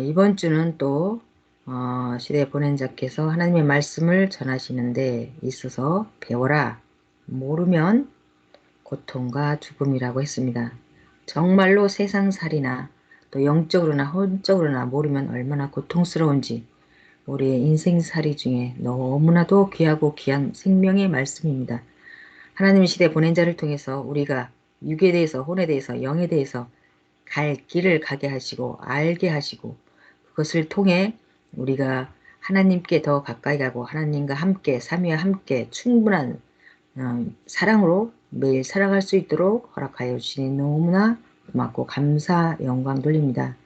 이번 주는 또 시대 보낸 자께서 하나님의 말씀을 전하시는 데 있어서 배워라. 모르면 고통과 죽음이라고 했습니다. 정말로 세상살이나 또 영적으로나 혼적으로나 모르면 얼마나 고통스러운지 우리의 인생살이 중에 너무나도 귀하고 귀한 생명의 말씀입니다. 하나님 시대 보낸 자를 통해서 우리가 육에 대해서 혼에 대해서 영에 대해서 갈 길을 가게 하시고 알게 하시고 그것을 통해 우리가 하나님께 더 가까이 가고 하나님과 함께 삼위와 함께 충분한 사랑으로 매일 살아갈 수 있도록 허락하여 주시니 너무나 고맙고 감사 영광 돌립니다.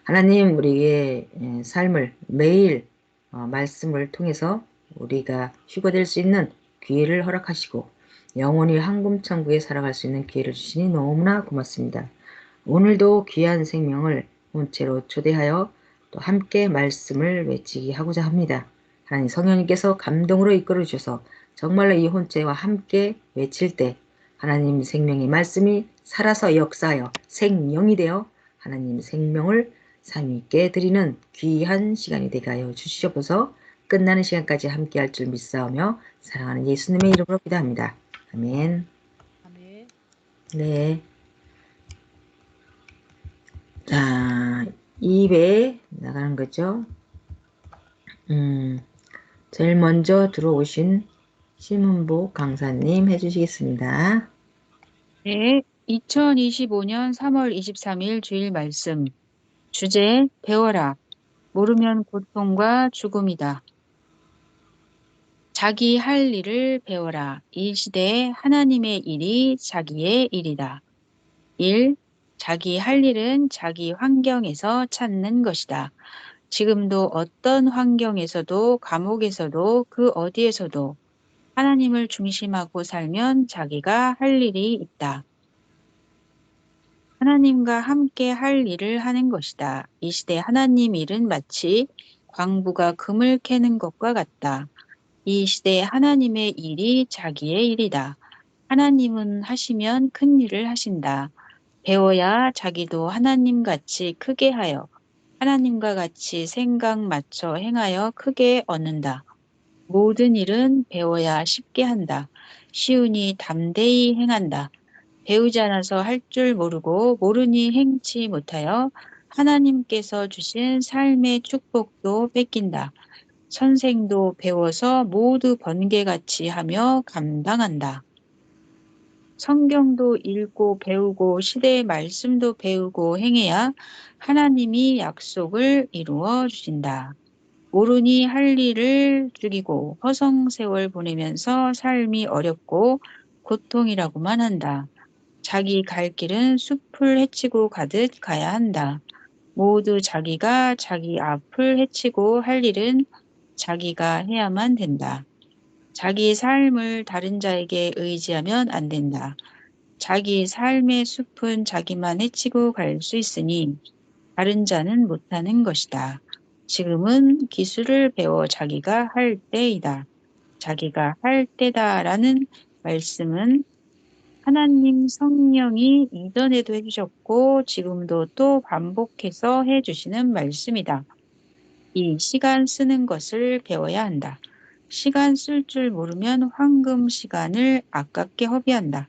하나님 우리의 삶을 매일 말씀을 통해서 우리가 휴거될 수 있는 기회를 허락하시고 영원히 황금천국에 살아갈 수 있는 기회를 주시니 너무나 고맙습니다. 오늘도 귀한 생명을 본체로 초대하여 또 함께 말씀을 외치게 하고자 합니다. 하나님 성령님께서 감동으로 이끌어 주셔서 정말로 이 혼체와 함께 외칠 때 하나님 생명의 말씀이 살아서 역사하여 생명이 되어 하나님 생명을 삼위께 드리는 귀한 시간이 되게 하여 주시옵소서. 끝나는 시간까지 함께할 줄 믿사오며 사랑하는 예수님의 이름으로 기도합니다. 아멘. 아멘. 네. 자, 2배 나가는 거죠. 제일 먼저 들어오신 심은복 강사님 해주시겠습니다. 네, 2025년 3월 23일 주일 말씀. 주제, 배워라. 모르면 고통과 죽음이다. 자기 할 일을 배워라. 이 시대에 하나님의 일이 자기의 일이다. 1. 자기 할 일은 자기 환경에서 찾는 것이다. 지금도 어떤 환경에서도 감옥에서도 그 어디에서도 하나님을 중심하고 살면 자기가 할 일이 있다. 하나님과 함께 할 일을 하는 것이다. 이 시대 하나님 일은 마치 광부가 금을 캐는 것과 같다. 이 시대 하나님의 일이 자기의 일이다. 하나님은 하시면 큰 일을 하신다. 배워야 자기도 하나님같이 크게 하여 하나님과 같이 생각 맞춰 행하여 크게 얻는다. 모든 일은 배워야 쉽게 한다. 쉬우니 담대히 행한다. 배우지 않아서 할 줄 모르고 모르니 행치 못하여 하나님께서 주신 삶의 축복도 뺏긴다. 선생도 배워서 모두 번개같이 하며 감당한다. 성경도 읽고 배우고 시대의 말씀도 배우고 행해야 하나님이 약속을 이루어 주신다. 모르니 할 일을 죽이고 허송세월 보내면서 삶이 어렵고 고통이라고만 한다. 자기 갈 길은 숲을 헤치고 가듯 가야 한다. 모두 자기가 자기 앞을 헤치고 할 일은 자기가 해야만 된다. 자기 삶을 다른 자에게 의지하면 안 된다. 자기 삶의 숲은 자기만 헤치고 갈 수 있으니 다른 자는 못하는 것이다. 지금은 기술을 배워 자기가 할 때이다. 자기가 할 때다라는 말씀은 하나님 성령이 이전에도 해주셨고 지금도 또 반복해서 해주시는 말씀이다. 이 시간 쓰는 것을 배워야 한다. 시간 쓸 줄 모르면 황금 시간을 아깝게 허비한다.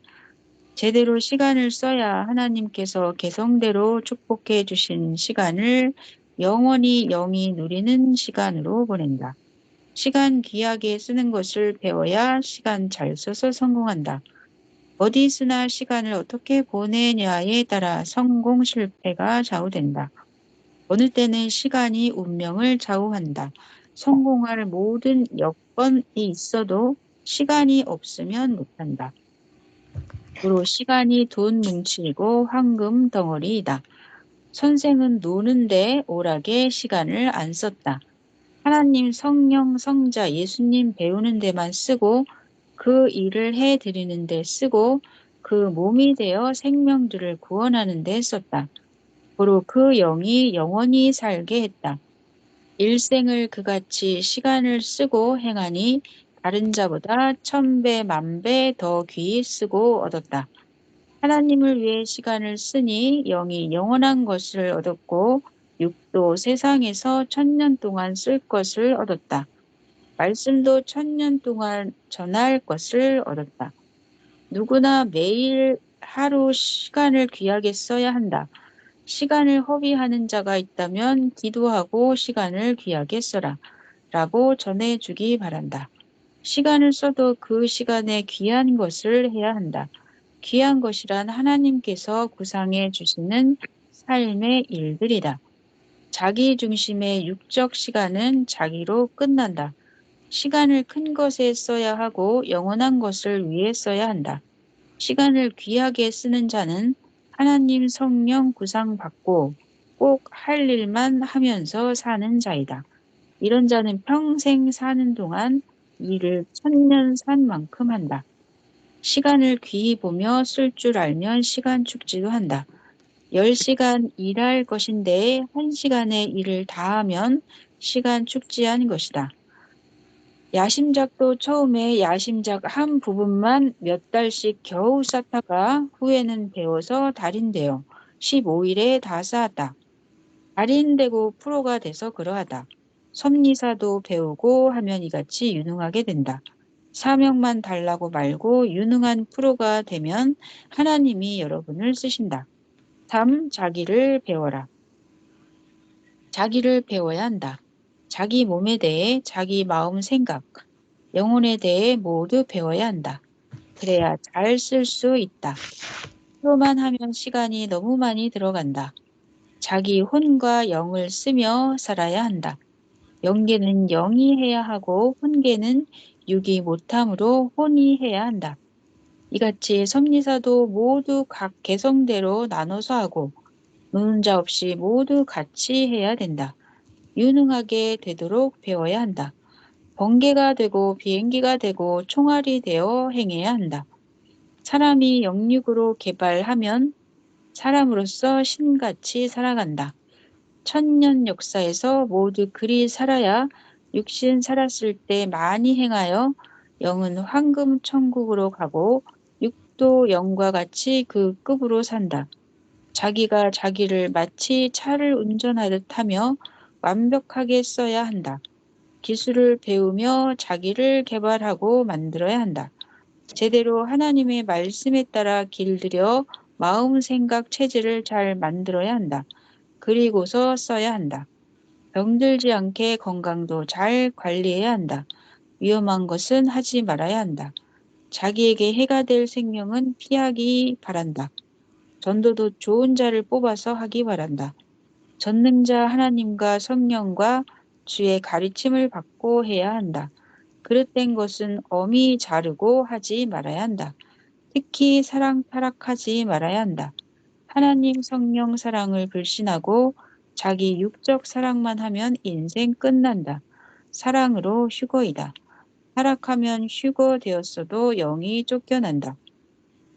제대로 시간을 써야 하나님께서 개성대로 축복해 주신 시간을 영원히 영이 누리는 시간으로 보낸다. 시간 귀하게 쓰는 것을 배워야 시간 잘 써서 성공한다. 어디 쓰나 시간을 어떻게 보내냐에 따라 성공 실패가 좌우된다. 어느 때는 시간이 운명을 좌우한다. 성공할 모든 여건이 있어도 시간이 없으면 못한다. 주로 시간이 돈 뭉치고 황금 덩어리이다. 선생은 노는데 오락에 시간을 안 썼다. 하나님 성령 성자 예수님 배우는 데만 쓰고 그 일을 해드리는 데 쓰고 그 몸이 되어 생명들을 구원하는 데 썼다. 고로 그 영이 영원히 살게 했다. 일생을 그같이 시간을 쓰고 행하니 다른 자보다 1000배, 10,000배 더 귀히 쓰고 얻었다. 하나님을 위해 시간을 쓰니 영이 영원한 것을 얻었고 또 세상에서 1000년 동안 쓸 것을 얻었다. 말씀도 1000년 동안 전할 것을 얻었다. 누구나 매일 하루 시간을 귀하게 써야 한다. 시간을 허비하는 자가 있다면 기도하고 시간을 귀하게 써라. 라고 전해주기 바란다. 시간을 써도 그 시간에 귀한 것을 해야 한다. 귀한 것이란 하나님께서 구상해 주시는 삶의 일들이다. 자기 중심의 육적 시간은 자기로 끝난다. 시간을 큰 것에 써야 하고 영원한 것을 위해 써야 한다. 시간을 귀하게 쓰는 자는 하나님 성령 구상받고 꼭 할 일만 하면서 사는 자이다. 이런 자는 평생 사는 동안 일을 1000년 산 만큼 한다. 시간을 귀히 보며 쓸 줄 알면 시간 축지도 한다. 10시간 일할 것인데 1시간의 일을 다 하면 시간 축지한 것이다. 야심작도 처음에 야심작 한 부분만 몇 달씩 겨우 쌓다가 후에는 배워서 달인되어 15일에 다 쌓았다. 달인되고 프로가 돼서 그러하다. 섭리사도 배우고 하면 이같이 유능하게 된다. 사명만 달라고 말고 유능한 프로가 되면 하나님이 여러분을 쓰신다. 3. 자기를 배워라. 자기를 배워야 한다. 자기 몸에 대해 자기 마음 생각, 영혼에 대해 모두 배워야 한다. 그래야 잘 쓸 수 있다. 표만 하면 시간이 너무 많이 들어간다. 자기 혼과 영을 쓰며 살아야 한다. 영계는 영이 해야 하고 혼계는 육이 못함으로 혼이 해야 한다. 이같이 섭리사도 모두 각 개성대로 나눠서 하고 노는 자 없이 모두 같이 해야 된다. 유능하게 되도록 배워야 한다. 번개가 되고 비행기가 되고 총알이 되어 행해야 한다. 사람이 영육으로 개발하면 사람으로서 신같이 살아간다. 1000년 역사에서 모두 그리 살아야 육신 살았을 때 많이 행하여 영은 황금 천국으로 가고 육도 영과 같이 그 급으로 산다. 자기가 자기를 마치 차를 운전하듯 하며 완벽하게 써야 한다. 기술을 배우며 자기를 개발하고 만들어야 한다. 제대로 하나님의 말씀에 따라 길들여 마음, 생각, 체질을 잘 만들어야 한다. 그리고서 써야 한다. 병들지 않게 건강도 잘 관리해야 한다. 위험한 것은 하지 말아야 한다. 자기에게 해가 될 생명은 피하기 바란다. 전도도 좋은 자를 뽑아서 하기 바란다. 전능자 하나님과 성령과 주의 가르침을 받고 해야 한다. 그릇된 것은 엄히 자르고 하지 말아야 한다. 특히 사랑 타락하지 말아야 한다. 하나님 성령 사랑을 불신하고 자기 육적 사랑만 하면 인생 끝난다. 사랑으로 휴거이다. 타락하면 휴거 되었어도 영이 쫓겨난다.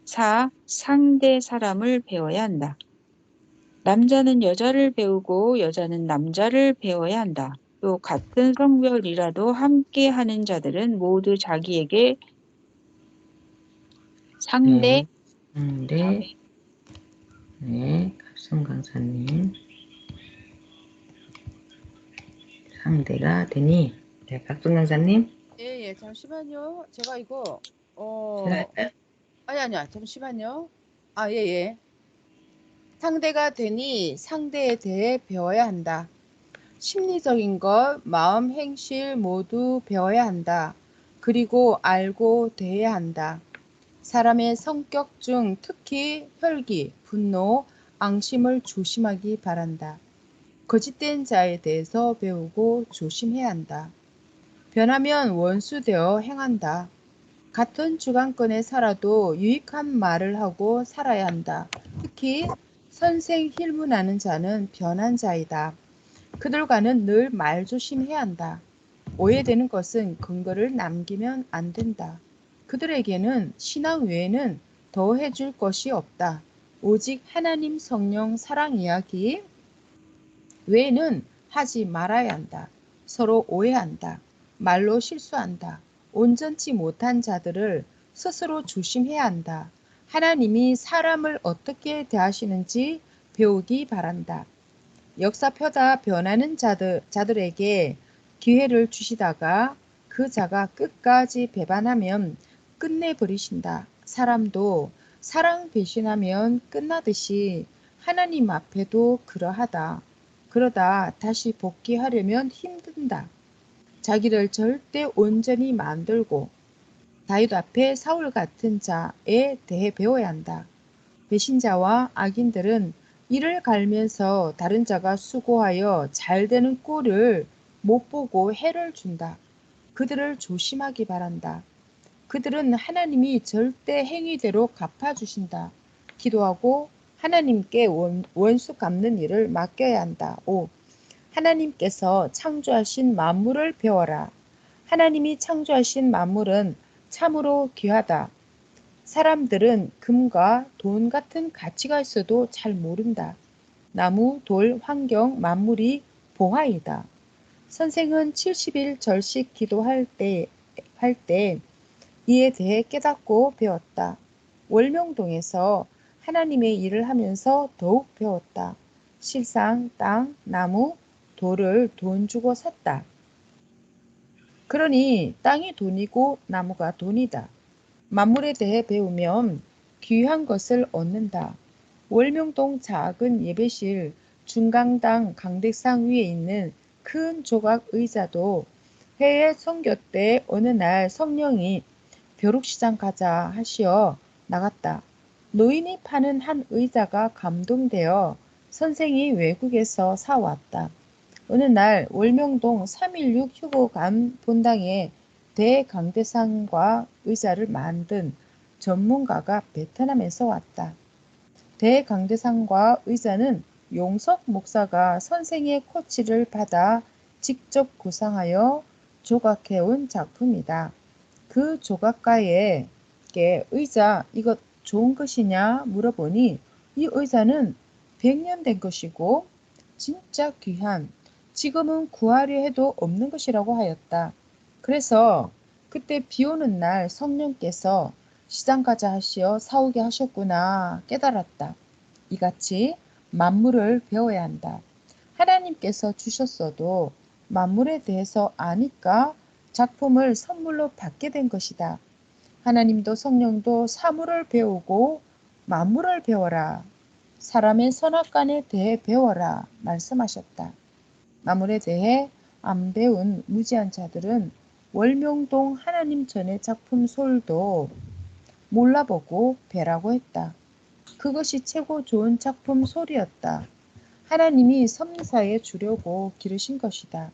4. 상대 사람을 배워야 한다. 남자는 여자를 배우고 여자는 남자를 배워야 한다. 또 같은 성별이라도 함께 하는 자들은 모두 자기에게 상대, 네. 네. 네. 갑순 강사님. 상대가 되니. 네. 갑순 강사님. 예, 예, 잠시만요. 제가 이거, 제가 할까요? 아니야, 잠시만요. 아, 예, 예. 상대가 되니 상대에 대해 배워야 한다. 심리적인 것, 마음, 행실 모두 배워야 한다. 그리고 알고 대해야 한다. 사람의 성격 중 특히 혈기, 분노, 앙심을 조심하기 바란다. 거짓된 자에 대해서 배우고 조심해야 한다. 변하면 원수 되어 행한다. 같은 주관권에 살아도 유익한 말을 하고 살아야 한다. 특히 선생 힐문하는 자는 변한 자이다. 그들과는 늘 말조심해야 한다. 오해되는 것은 근거를 남기면 안 된다. 그들에게는 신앙 외에는 더 해줄 것이 없다. 오직 하나님 성령 사랑 이야기 외에는 하지 말아야 한다. 서로 오해한다. 말로 실수한다. 온전치 못한 자들을 스스로 조심해야 한다. 하나님이 사람을 어떻게 대하시는지 배우기 바란다. 역사표다 변하는 자들에게 기회를 주시다가 그 자가 끝까지 배반하면 끝내버리신다. 사람도 사랑 배신하면 끝나듯이 하나님 앞에도 그러하다. 그러다 다시 복귀하려면 힘든다. 자기를 절대 온전히 만들고 다윗 앞에 사울 같은 자에 대해 배워야 한다. 배신자와 악인들은 이를 갈면서 다른 자가 수고하여 잘 되는 꼴을 못 보고 해를 준다. 그들을 조심하기 바란다. 그들은 하나님이 절대 행위대로 갚아주신다. 기도하고 하나님께 원수 갚는 일을 맡겨야 한다. 5. 하나님께서 창조하신 만물을 배워라. 하나님이 창조하신 만물은 참으로 귀하다. 사람들은 금과 돈 같은 가치가 있어도 잘 모른다. 나무, 돌, 환경, 만물이 보화이다. 선생은 70일 절식 기도할 때 이에 대해 깨닫고 배웠다. 월명동에서 하나님의 일을 하면서 더욱 배웠다. 실상 땅, 나무, 돌을 돈 주고 샀다. 그러니 땅이 돈이고 나무가 돈이다. 만물에 대해 배우면 귀한 것을 얻는다. 월명동 작은 예배실 중강당 강대상 위에 있는 큰 조각 의자도 해외 선교 때 어느 날 성령이 벼룩시장 가자 하시어 나갔다. 노인이 파는 한 의자가 감동되어 선생이 외국에서 사왔다. 어느 날 월명동 316 휴거관 본당에 대강대상과 의자를 만든 전문가가 베트남에서 왔다. 대강대상과 의자는 용석 목사가 선생의 코치를 받아 직접 구상하여 조각해온 작품이다. 그 조각가에게 의자 이것 좋은 것이냐 물어보니 이 의자는 100년 된 것이고 진짜 귀한 지금은 구하려 해도 없는 것이라고 하였다. 그래서 그때 비 오는 날 성령께서 시장 가자 하시어 사오게 하셨구나 깨달았다. 이같이 만물을 배워야 한다. 하나님께서 주셨어도 만물에 대해서 아니까 작품을 선물로 받게 된 것이다. 하나님도 성령도 사물을 배우고 만물을 배워라. 사람의 선악관에 대해 배워라 말씀하셨다. 만물에 대해 안 배운 무지한 자들은 월명동 하나님 전의 작품 솔도 몰라보고 배라고 했다. 그것이 최고 좋은 작품 솔이었다. 하나님이 섭리사에 주려고 기르신 것이다.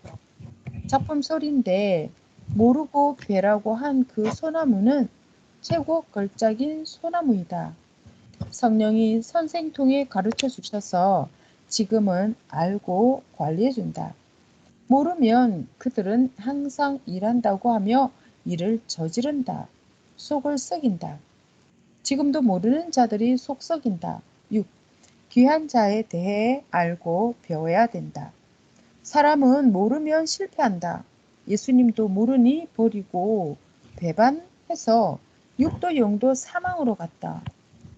작품 솔인데 모르고 배라고 한 그 소나무는 최고 걸작인 소나무이다. 성령이 선생 통해 가르쳐 주셔서 지금은 알고 관리해 준다. 모르면 그들은 항상 일한다고 하며 일을 저지른다. 속을 썩인다. 지금도 모르는 자들이 속 썩인다. 6. 귀한 자에 대해 알고 배워야 된다. 사람은 모르면 실패한다. 예수님도 모르니 버리고 배반해서 육도 영도 사망으로 갔다.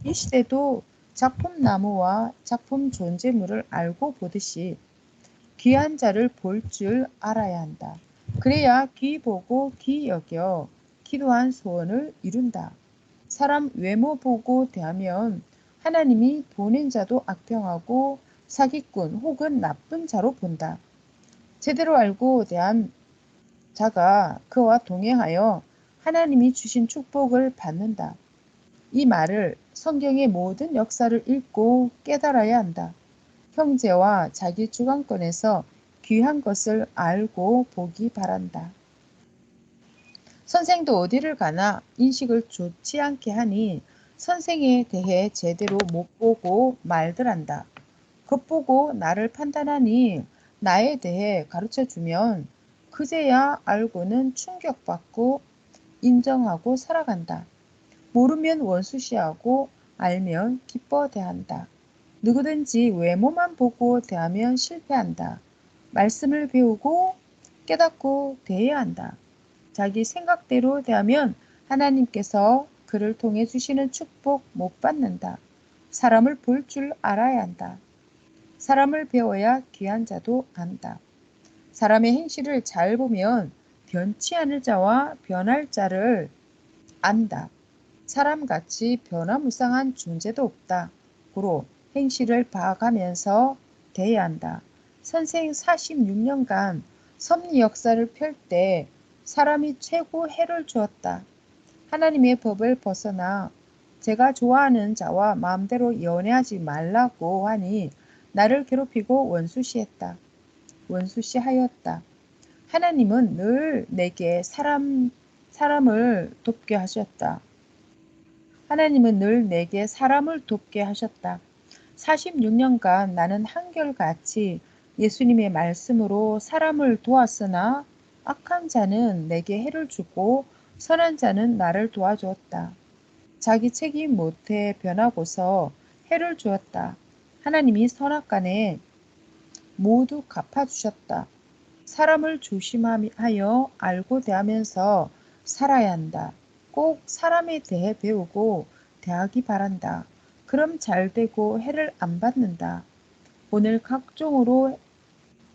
이 시대도 작품 나무와 작품 존재물을 알고 보듯이 귀한 자를 볼 줄 알아야 한다. 그래야 귀 보고 귀 여겨 기도한 소원을 이룬다. 사람 외모 보고 대하면 하나님이 보낸 자도 악평하고 사기꾼 혹은 나쁜 자로 본다. 제대로 알고 대한 자가 그와 동행하여 하나님이 주신 축복을 받는다. 이 말을 성경의 모든 역사를 읽고 깨달아야 한다. 형제와 자기 주관권에서 귀한 것을 알고 보기 바란다. 선생도 어디를 가나 인식을 좋지 않게 하니 선생에 대해 제대로 못 보고 말들 한다. 겉보고 나를 판단하니 나에 대해 가르쳐주면 그제야 알고는 충격받고 인정하고 살아간다. 모르면 원수시하고 알면 기뻐 대한다. 누구든지 외모만 보고 대하면 실패한다. 말씀을 배우고 깨닫고 대해야 한다. 자기 생각대로 대하면 하나님께서 그를 통해 주시는 축복 못 받는다. 사람을 볼 줄 알아야 한다. 사람을 배워야 귀한 자도 안다. 사람의 행실을 잘 보면 변치 않을 자와 변할 자를 안다. 사람같이 변화무쌍한 존재도 없다. 고로 행실을 봐가면서 대해야 한다. 선생 46년간 섭리 역사를 펼 때 사람이 최고 해를 주었다. 하나님의 법을 벗어나 제가 좋아하는 자와 마음대로 연애하지 말라고 하니 나를 괴롭히고 원수시하였다. 하나님은 늘 내게 사람을 돕게 하셨다. 하나님은 늘 내게 사람을 돕게 하셨다. 46년간 나는 한결같이 예수님의 말씀으로 사람을 도왔으나 악한 자는 내게 해를 주고 선한 자는 나를 도와주었다. 자기 책임 못해 변하고서 해를 주었다. 하나님이 선악간에 모두 갚아주셨다. 사람을 조심하여 알고 대하면서 살아야 한다. 꼭 사람에 대해 배우고 대하기 바란다. 그럼 잘 되고 해를 안 받는다. 오늘 각종으로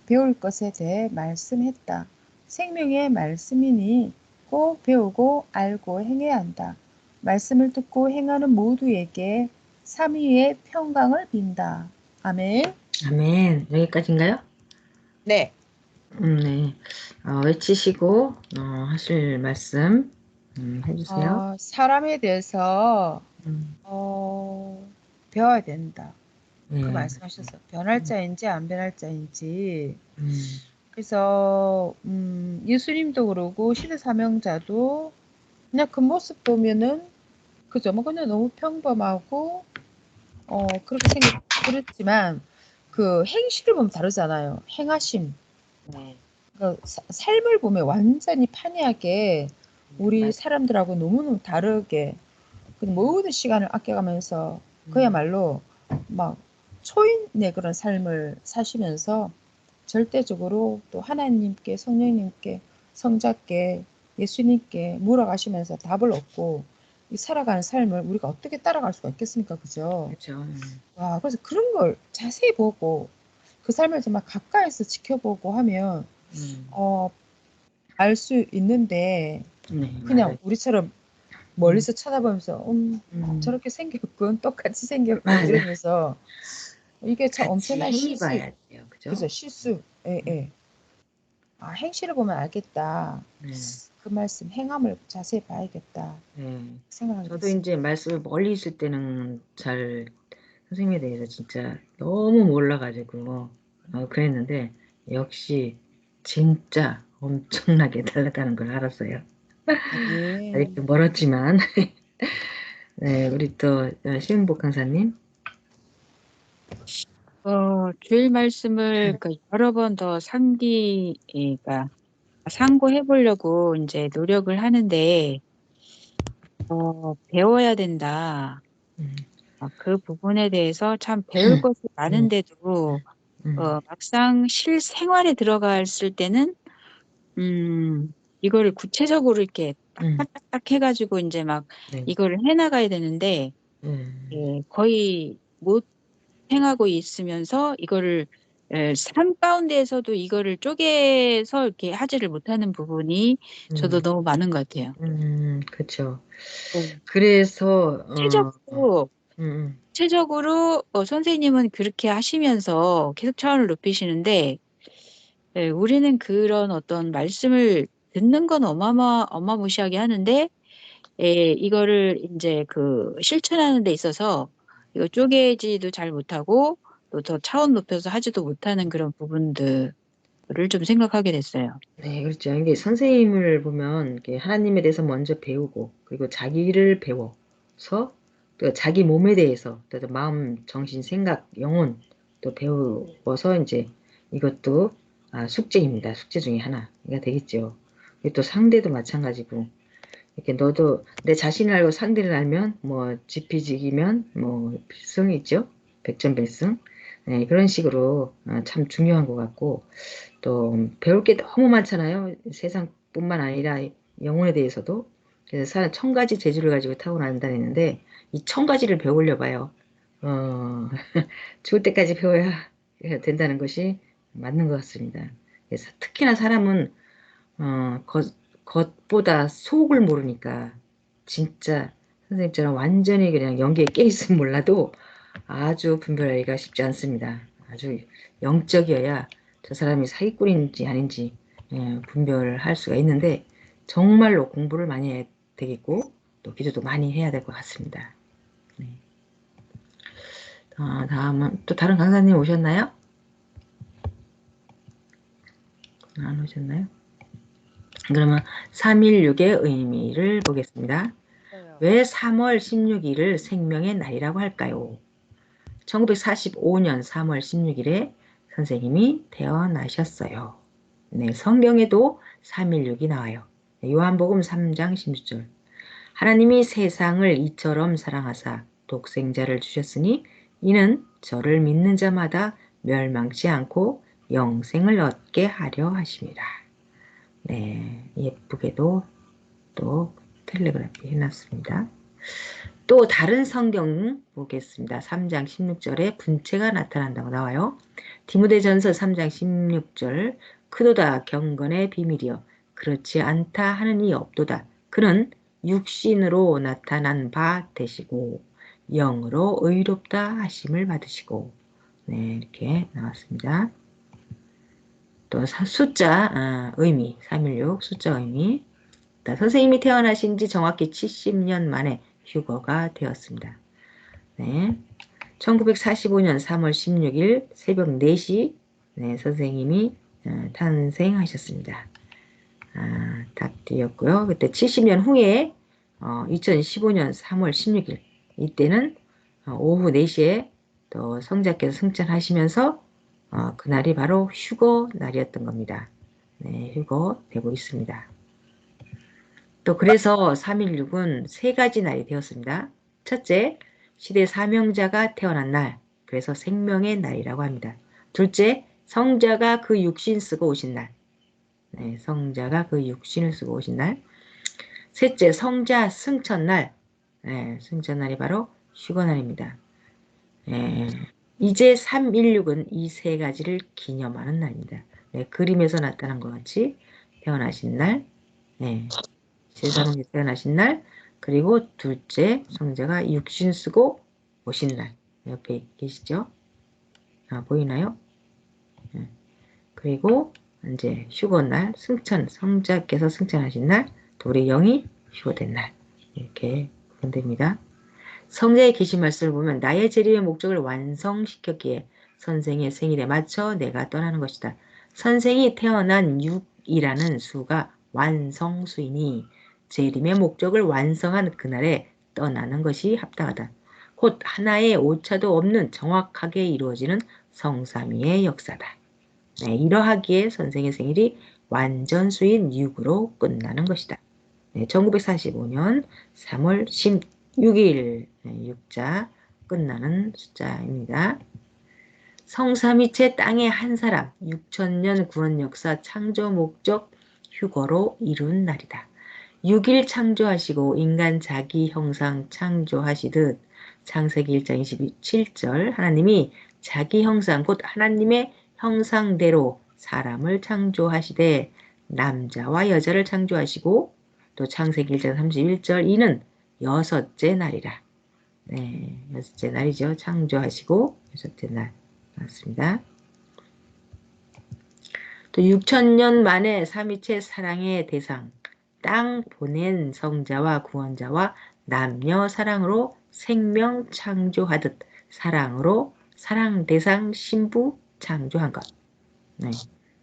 배울 것에 대해 말씀했다. 생명의 말씀이니 꼭 배우고 알고 행해야 한다. 말씀을 듣고 행하는 모두에게 삼위의 평강을 빈다. 아멘. 아멘. 여기까지인가요? 네. 네. 외치시고 하실 말씀 해주세요. 사람에 대해서 음, 배워야 된다. 그 네. 말씀하셨어요. 변할 자인지 안 변할 자인지. 음, 그래서 예수님도 그러고 시대 사명자도 그냥 그 모습 보면은 그죠? 뭐 그냥 너무 평범하고 그렇게 그렇지만 그 행실을 보면 다르잖아요. 행하심. 네. 그러니까 삶을 보면 완전히 판이하게 우리 사람들하고 너무너무 다르게 그 모든 시간을 아껴가면서 그야말로 막 초인의 그런 삶을 사시면서 절대적으로 또 하나님께 성령님께 성자께 예수님께 물어가시면서 답을 얻고 이 살아가는 삶을 우리가 어떻게 따라갈 수가 있겠습니까? 그죠? 그렇죠. 와, 그래서 그런 걸 자세히 보고 그 삶을 정말 가까이서 지켜보고 하면 알 수 있는데 네, 그냥 맞아요. 우리처럼 멀리서 쳐다보면서 저렇게 생겼군 똑같이 생겼군 맞아. 이러면서 이게 참 같이 엄청난 실수 행해봐야 돼요. 그죠? 그죠 실수 예. 아 행실을 보면 알겠다 네. 그 말씀 행함을 자세히 봐야겠다 네. 생각하게 저도 됐습니다. 이제 말씀을 멀리 있을 때는 잘 선생님에 대해서 진짜 너무 몰라가지고 그랬는데 역시 진짜 엄청나게 다르다는 걸 알았어요. 네. 아직도 멀었지만 네, 우리 또 신복 강사님. 주일 말씀을 그 여러 번 더 상기가 상고해 보려고 이제 노력을 하는데, 배워야 된다. 음, 그 부분에 대해서 참 배울 것이 음, 많은데도, 음, 막상 실생활에 들어갔을 때는, 이거를 구체적으로 이렇게 음, 딱딱딱딱 해가지고 이제 막 네, 이거를 해나가야 되는데, 거의 못 행하고 있으면서 이거를 삶 가운데에서도 이거를 쪼개서 이렇게 하지를 못하는 부분이 저도 너무 많은 것 같아요. 그렇죠. 네. 그래서 구체적으로 음, 구체적으로 선생님은 그렇게 하시면서 계속 차원을 높이시는데 우리는 그런 어떤 말씀을 듣는 건 어마무시하게 하는데 이거를 이제 그 실천하는 데 있어서 이거 쪼개지도 잘 못하고 또 더 차원 높여서 하지도 못하는 그런 부분들을 좀 생각하게 됐어요. 네, 그렇죠. 이게 선생님을 보면 이게 하나님에 대해서 먼저 배우고 그리고 자기를 배워서 또 자기 몸에 대해서 또 마음, 정신, 생각, 영혼 또 배워서 이제 이것도 숙제입니다. 숙제 중에 하나가 되겠죠. 그리고 또 상대도 마찬가지고 이렇게 너도 내 자신을 알고 상대를 알면 뭐 지피지기면 뭐 필승이 있죠. 백전백승. 네, 그런 식으로 참 중요한 것 같고 또 배울 게 너무 많잖아요. 세상뿐만 아니라 영혼에 대해서도. 그래서 사람 천 가지 재주를 가지고 타고난다 했는데 이 천 가지를 배우려 봐요. 죽을 때까지 배워야 된다는 것이 맞는 것 같습니다. 그래서 특히나 사람은 겉보다 속을 모르니까 진짜 선생님처럼 완전히 그냥 연기에 깨 있으면 몰라도 아주 분별하기가 쉽지 않습니다. 아주 영적이어야 저 사람이 사기꾼인지 아닌지 분별할 수가 있는데 정말로 공부를 많이 해야 되겠고 또 기도도 많이 해야 될 것 같습니다. 네. 다음은 또 다른 강사님 오셨나요? 안 오셨나요? 그러면 316의 의미를 보겠습니다. 왜 3월 16일을 생명의 날이라고 할까요? 1945년 3월 16일에 선생님이 태어나셨어요. 네, 성경에도 316이 나와요. 요한복음 3장 16절. 하나님이 세상을 이처럼 사랑하사 독생자를 주셨으니 이는 저를 믿는 자마다 멸망치 않고 영생을 얻게 하려 하심이라. 네, 예쁘게도 또 텔레그래피 해놨습니다. 또 다른 성경 보겠습니다. 3장 16절에 분체가 나타난다고 나와요. 디모데전서 3장 16절 크도다 경건의 비밀이여 그렇지 않다 하는 이 없도다. 그는 육신으로 나타난 바 되시고 영으로 의롭다 하심을 받으시고 네 이렇게 나왔습니다. 또 숫자 의미 316 숫자 의미 선생님이 태어나신 지 정확히 70년 만에 휴거가 되었습니다. 네, 1945년 3월 16일 새벽 4시 네, 선생님이 탄생하셨습니다. 답드렸고요. 그때 70년 후에 2015년 3월 16일 이때는 오후 4시에 또 성자께서 승천하시면서 그날이 바로 휴거 날이었던 겁니다. 네, 휴거 되고 있습니다. 또 그래서 316은 세 가지 날이 되었습니다. 첫째, 시대 사명자가 태어난 날, 그래서 생명의 날이라고 합니다. 둘째, 성자가 그 육신 쓰고 오신 날, 네, 성자가 그 육신을 쓰고 오신 날. 셋째, 성자 승천날, 네, 승천날이 바로 휴거날입니다. 네, 이제 316은 이 세 가지를 기념하는 날입니다. 네, 그림에서 나타난 것 같이 태어나신 날, 네, 세상에 태어나신 날, 그리고 둘째 성자가 육신 쓰고 오신 날. 옆에 계시죠? 보이나요? 그리고 이제 휴거날, 성자께서 승천하신 날, 또 우리 영이 휴거된 날. 이렇게 구분됩니다. 성자의 계신 말씀을 보면 나의 재림의 목적을 완성시켰기에 선생의 생일에 맞춰 내가 떠나는 것이다. 선생이 태어난 6이라는 수가 완성수이니 재림의 목적을 완성한 그날에 떠나는 것이 합당하다. 곧 하나의 오차도 없는 정확하게 이루어지는 성삼위의 역사다. 네, 이러하기에 선생의 생일이 완전수인 6으로 끝나는 것이다. 네, 1945년 3월 16일 6자 끝나는 숫자입니다. 성삼위체 땅의 한 사람 6천년 구원 역사 창조 목적 휴거로 이룬 날이다. 6일 창조하시고 인간 자기 형상 창조하시듯 창세기 1장 27절 하나님이 자기 형상 곧 하나님의 형상대로 사람을 창조하시되 남자와 여자를 창조하시고 또 창세기 1장 31절 이는 여섯째 날이라. 네, 여섯째 날이죠. 창조하시고 여섯째 날 맞습니다. 또 6천년 만에 삼위체 사랑의 대상 땅 보낸 성자와 구원자와 남녀 사랑으로 생명 창조하듯 사랑으로 사랑 대상 신부 창조한 것. 네.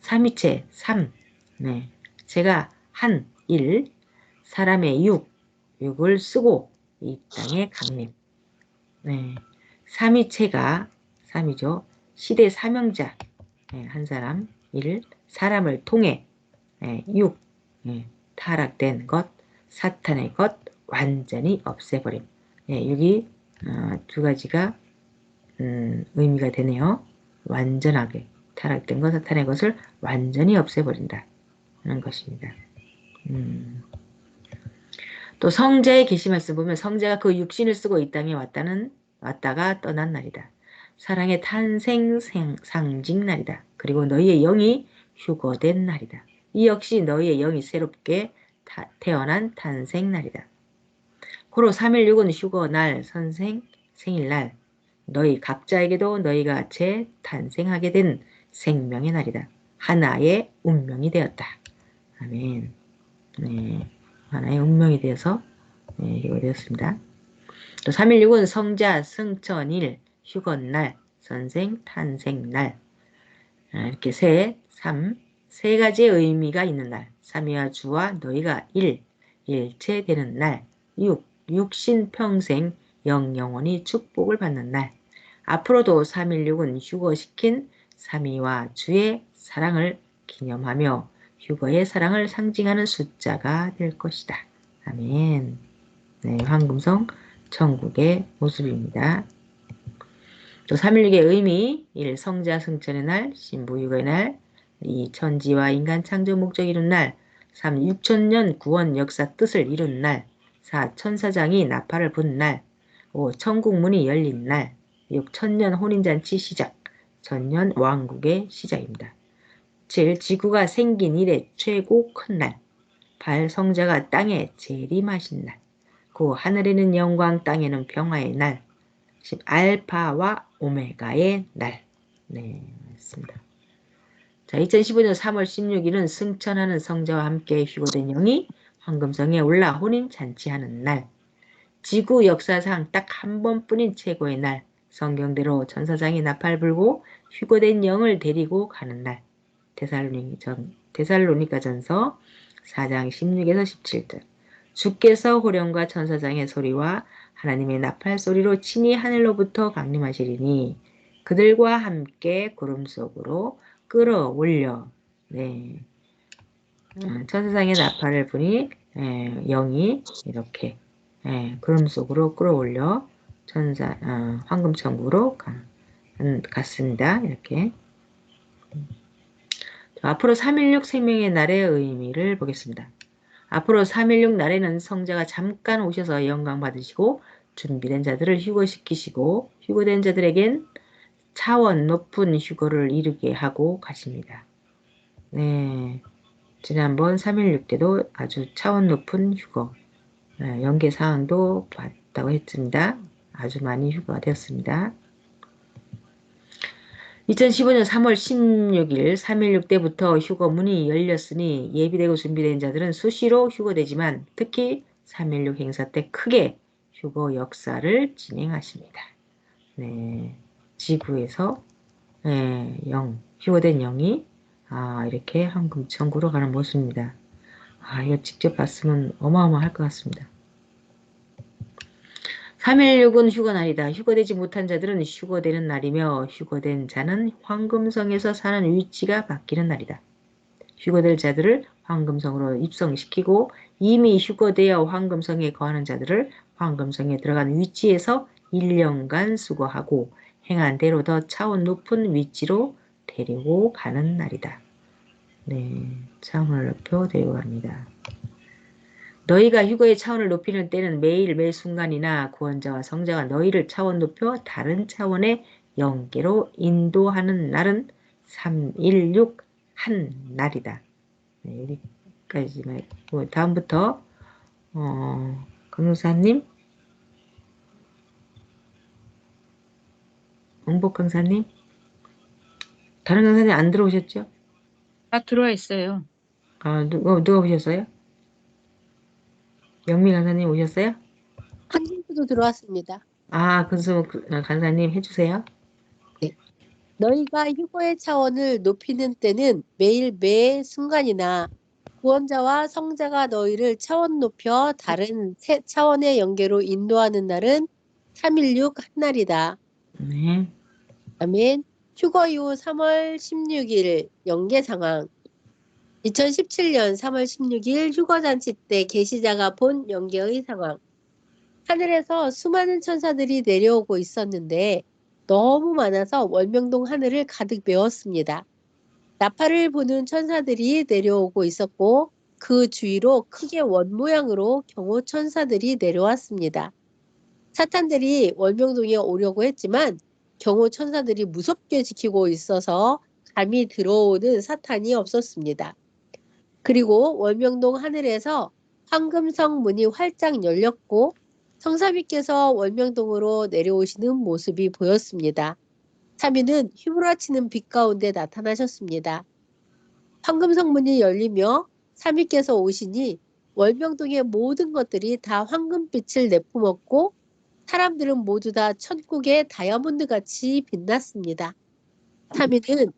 삼위체 3. 네. 제가 한 1. 사람의 6을 쓰고 이 땅에 강림. 네. 삼위체가 3이죠. 시대 사명자 네. 한 사람 1. 사람을 통해 6. 타락된 것, 사탄의 것 완전히 없애버림. 여기 두 가지가 의미가 되네요. 완전하게 타락된 것, 사탄의 것을 완전히 없애버린다 하는 것입니다. 또 성자의 계시 말씀 보면 성자가 그 육신을 쓰고 이 땅에 왔다가 떠난 날이다. 사랑의 탄생 상징 날이다. 그리고 너희의 영이 휴거된 날이다. 이 역시 너희의 영이 새롭게 태어난 탄생 날이다. 고로 316은 휴거날, 선생, 생일날, 너희 각자에게도 너희가 재탄생하게 된 생명의 날이다. 하나의 운명이 되었다. 아멘. 네, 하나의 운명이 되어서 이거 되었습니다. 또 316은 성자, 승천일, 휴건날, 선생, 탄생날 이렇게 세 가지의 의미가 있는 날. 삼위와 주와 너희가 일체되는 날. 육신 평생 영원히 축복을 받는 날. 앞으로도 316은 휴거시킨 삼위와 주의 사랑을 기념하며 휴거의 사랑을 상징하는 숫자가 될 것이다. 아멘. 네, 황금성 천국의 모습입니다. 또 316의 의미 1. 성자 승천의 날, 신부 휴거의 날 2. 천지와 인간 창조 목적 이룬 날 3. 6천년 구원 역사 뜻을 이룬 날 4. 천사장이 나팔을 분 날 5. 천국문이 열린 날 6. 천년 혼인잔치 시작 천년 왕국의 시작입니다. 7. 지구가 생긴 이래 최고 큰 날 8. 성자가 땅에 재림하신 날 9. 하늘에는 영광 땅에는 평화의 날 10. 알파와 오메가의 날. 네, 맞습니다. 자, 2015년 3월 16일은 승천하는 성자와 함께 휴거된 영이 황금성에 올라 혼인 잔치하는 날. 지구 역사상 딱 한 번뿐인 최고의 날. 성경대로 천사장이 나팔 불고 휴거된 영을 데리고 가는 날. 데살로니가전서 4장 16에서 17절. 주께서 호령과 천사장의 소리와 하나님의 나팔 소리로 친히 하늘로부터 강림하시리니 그들과 함께 구름 속으로 끌어올려 천사장의 나팔을 부니 영이 이렇게 구름 속으로 끌어올려 황금천국으로 갔습니다. 이렇게 앞으로 316 생명의 날의 의미를 보겠습니다. 앞으로 316 날에는 성자가 잠깐 오셔서 영광 받으시고 준비된 자들을 휴거시키시고 휴거된 자들에겐 차원 높은 휴거를 이루게 하고 가십니다. 네, 지난번 316 때도 아주 차원 높은 휴거 연계사항도 봤다고 했습니다. 아주 많이 휴거가 되었습니다. 2015년 3월 16일 316 때부터 휴거문이 열렸으니 예비되고 준비된 자들은 수시로 휴거되지만 특히 316 행사 때 크게 휴거 역사를 진행하십니다. 네, 지구에서 휴거된 영이 이렇게 황금천국으로 가는 모습입니다. 이거 직접 봤으면 어마어마할 것 같습니다. 316은 휴거날이다. 휴거되지 못한 자들은 휴거되는 날이며 휴거된 자는 황금성에서 사는 위치가 바뀌는 날이다. 휴거될 자들을 황금성으로 입성시키고 이미 휴거되어 황금성에 거하는 자들을 황금성에 들어간 위치에서 1년간 수거하고 행한 대로 더 차원 높은 위치로 데리고 가는 날이다. 네, 차원을 높여 데리고 갑니다. 너희가 휴거의 차원을 높이는 때는 매일 매 순간이나 구원자와 성자가 너희를 차원 높여 다른 차원의 영계로 인도하는 날은 316 한 날이다. 네, 여기까지만 했고 다음부터 강사님, 응복 강사님, 다른 강사님 안 들어오셨죠? 다 들어와 있어요. 누가 오셨어요? 영미 강사님 오셨어요? 한진수도 들어왔습니다. 근수 강사님 해주세요. 네. 너희가 휴거의 차원을 높이는 때는 매일 매 순간이나 구원자와 성자가 너희를 차원 높여 다른 새 차원의 영계로 인도하는 날은 316 한날이다. 네. 아멘. 휴거 이후 3월 16일 영계 상황. 2017년 3월 16일 휴거잔치 때 계시자가 본 영계의 상황. 하늘에서 수많은 천사들이 내려오고 있었는데 너무 많아서 월명동 하늘을 가득 메웠습니다. 나팔을 부는 천사들이 내려오고 있었고 그 주위로 크게 원 모양으로 경호 천사들이 내려왔습니다. 사탄들이 월명동에 오려고 했지만 경호 천사들이 무섭게 지키고 있어서 감이 들어오는 사탄이 없었습니다. 그리고 월명동 하늘에서 황금성 문이 활짝 열렸고 성삼위께서 월명동으로 내려오시는 모습이 보였습니다. 삼위는 휘몰아치는 빛 가운데 나타나셨습니다. 황금성 문이 열리며 삼위께서 오시니 월명동의 모든 것들이 다 황금빛을 내뿜었고 사람들은 모두 다 천국의 다이아몬드 같이 빛났습니다. 삼위는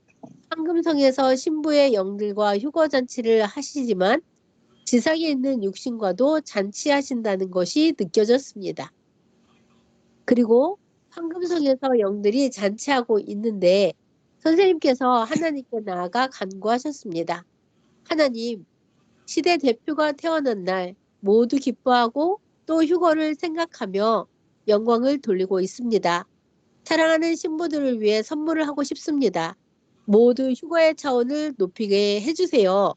황금성에서 신부의 영들과 휴거잔치를 하시지만 지상에 있는 육신과도 잔치하신다는 것이 느껴졌습니다. 그리고 황금성에서 영들이 잔치하고 있는데 선생님께서 하나님께 나아가 간구하셨습니다. 하나님, 시대 대표가 태어난 날 모두 기뻐하고 또 휴거를 생각하며 영광을 돌리고 있습니다. 사랑하는 신부들을 위해 선물을 하고 싶습니다. 모두 휴거의 차원을 높이게 해주세요.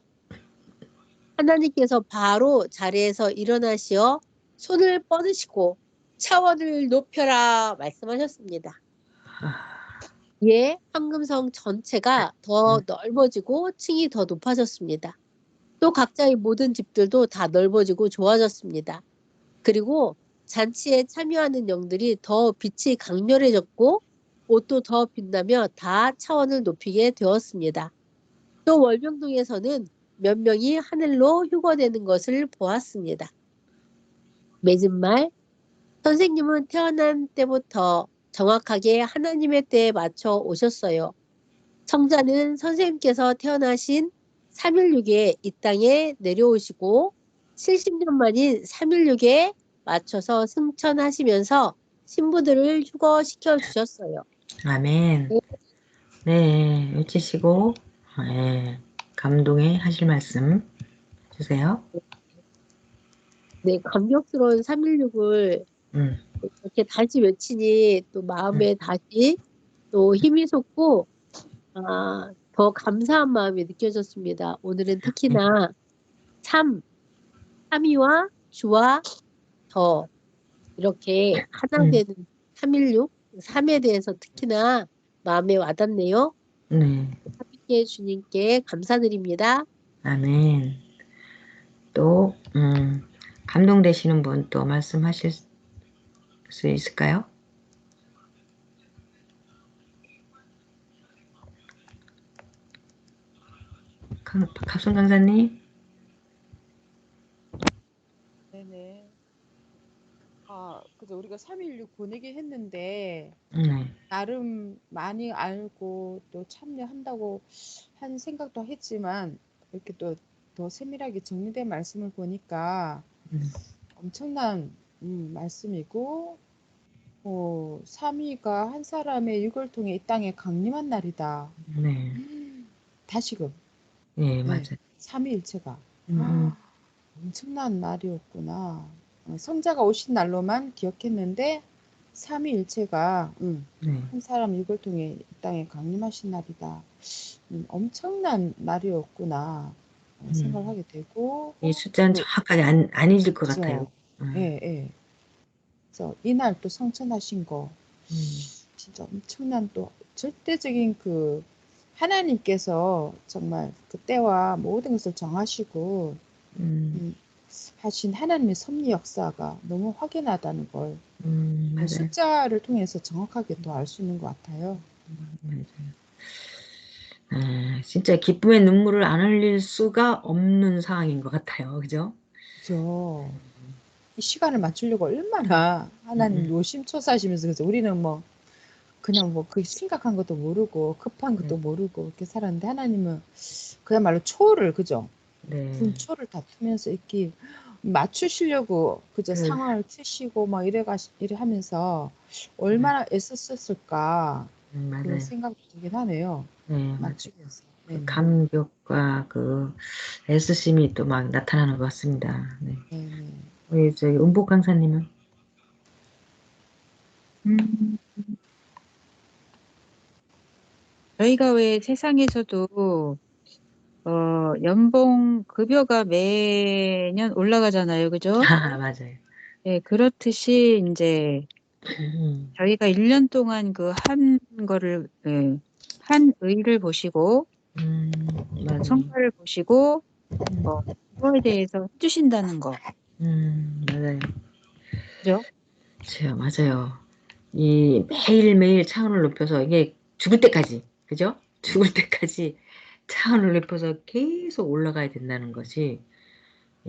하나님께서 바로 자리에서 일어나시어 손을 뻗으시고 차원을 높여라 말씀하셨습니다. 이에 황금성 전체가 더 넓어지고 층이 더 높아졌습니다. 또 각자의 모든 집들도 다 넓어지고 좋아졌습니다. 그리고 잔치에 참여하는 영들이 더 빛이 강렬해졌고 옷도 더 빛나며 다 차원을 높이게 되었습니다. 또 월명동에서는 몇 명이 하늘로 휴거되는 것을 보았습니다. 맺은 말, 선생님은 태어난 때부터 정확하게 하나님의 때에 맞춰 오셨어요. 성자는 선생님께서 태어나신 316에 이 땅에 내려오시고 70년 만인 316에 맞춰서 승천하시면서 신부들을 휴거시켜 주셨어요. 아멘. 네, 외치시고, 예, 감동에 하실 말씀 주세요. 네, 감격스러운 316을 이렇게 다시 외치니 또 마음에 다시 또 힘이 솟고 더 감사한 마음이 느껴졌습니다. 오늘은 특히나 삼위와 주와 더 이렇게 하나 되는 316, 3에 대해서 특히나 마음에 와닿네요. 네, 함께 주님께 감사드립니다. 아멘. 또, 감동되시는 분 또 말씀하실 수 있을까요? 갑순 강사님? 네네. 그죠. 우리가 3.16 보내긴 했는데, 네, 나름 많이 알고 또 참여한다고 한 생각도 했지만, 이렇게 또 더 세밀하게 정리된 말씀을 보니까 엄청난 말씀이고, 3위가 한 사람의 육을 통해 이 땅에 강림한 날이다. 네, 다시금, 네, 네, 맞아요. 삼위일체가 음, 엄청난 날이었구나. 성자가 오신 날로만 기억했는데 삼위일체가 네. 한 사람 육을 통해 이 땅에 강림하신 날이다. 엄청난 날이었구나 생각하게 되고 이 숫자는 또 정확하게 안 잊을 것 같아요. 그죠. 예, 예. 그래서 이날 또 성천하신 거 진짜 엄청난 또 절대적인 그 하나님께서 정말 그 때와 모든 것을 정하시고 하신 하나님의 섭리 역사가 너무 확연하다는 걸 맞아요. 숫자를 통해서 정확하게 또 알 수 있는 것 같아요. 맞아요. 진짜 기쁨의 눈물을 안 흘릴 수가 없는 상황인 것 같아요. 그죠? 그죠. 이 시간을 맞추려고 얼마나 하나님 노심초사하시면서 그죠. 우리는 뭐 그냥 뭐 그 심각한 것도 모르고 급한 것도 모르고 이렇게 살았는데 하나님은 그야말로 초를 그죠. 네. 분초를 다투면서 이렇게 맞추시려고 그저 상황을 트시고 막 이래 하면서 얼마나 애썼을까 맞아요. 그런 생각도 들긴 하네요. 네, 맞아요. 맞추면서. 그 네네. 감격과 그 애쓰심이 또 막 나타나는 것 같습니다. 네. 네네. 우리 저기 은복 강사님은? 음, 저희가 왜 세상에서도 연봉 급여가 매년 올라가잖아요. 그죠? 아, 맞아요. 네, 그렇듯이 이제 저희가 1년 동안 그 한 거를, 예, 한 의를 보시고, 맞아요. 성과를 보시고, 그거에 대해서 해주신다는 거. 맞아요. 그죠? 제가 맞아요. 이 매일매일 차원을 높여서 이게 죽을 때까지, 그죠? 죽을 때까지 차원을 높여서 계속 올라가야 된다는 것이,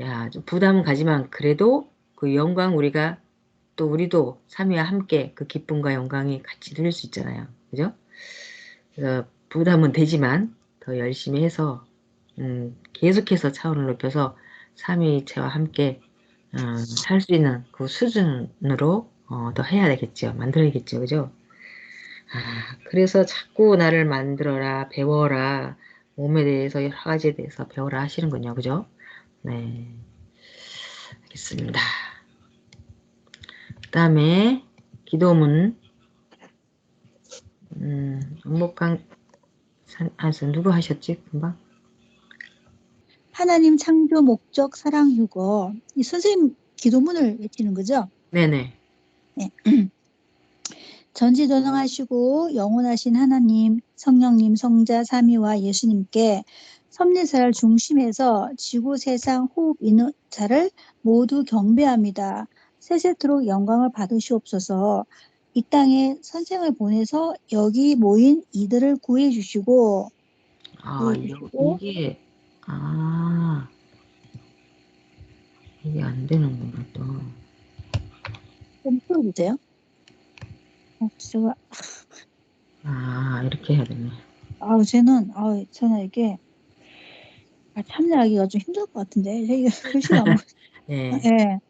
야, 좀 부담은 가지만 그래도 그 영광 우리도 삼위와 함께 그 기쁨과 영광이 같이 누릴 수 있잖아요. 그죠? 그래서 부담은 되지만 더 열심히 해서 계속해서 차원을 높여서 삼위일체와 함께 살 수 있는 그 수준으로 더 해야 되겠죠. 만들어야겠죠. 그죠? 그래서 자꾸 나를 만들어라, 배워라, 몸에 대해서 여러 가지에 대해서 배워라 하시는군요. 그죠? 네, 알겠습니다. 그 다음에 기도문, 원목강 안에서 누구 하셨지? 금방? 하나님 창조 목적 사랑 휴거. 이 선생님 기도문을 외치는 거죠? 네네. 네. 전지전능하시고 영원하신 하나님, 성령님, 성자, 삼위와 예수님께 섭리사를 중심해서 지구, 세상, 호흡, 인자를 모두 경배합니다. 세세토록 영광을 받으시옵소서. 이 땅에 선생을 보내서 여기 모인 이들을 구해 주시고 이게, 아, 이게 안 되는구나, 또. 좀 풀어주세요. 제가 이렇게 해야 되네. 저는 이게 참여하기가 좀 힘들 것 같은데 이게 글씨가 안 보여. 네. 예.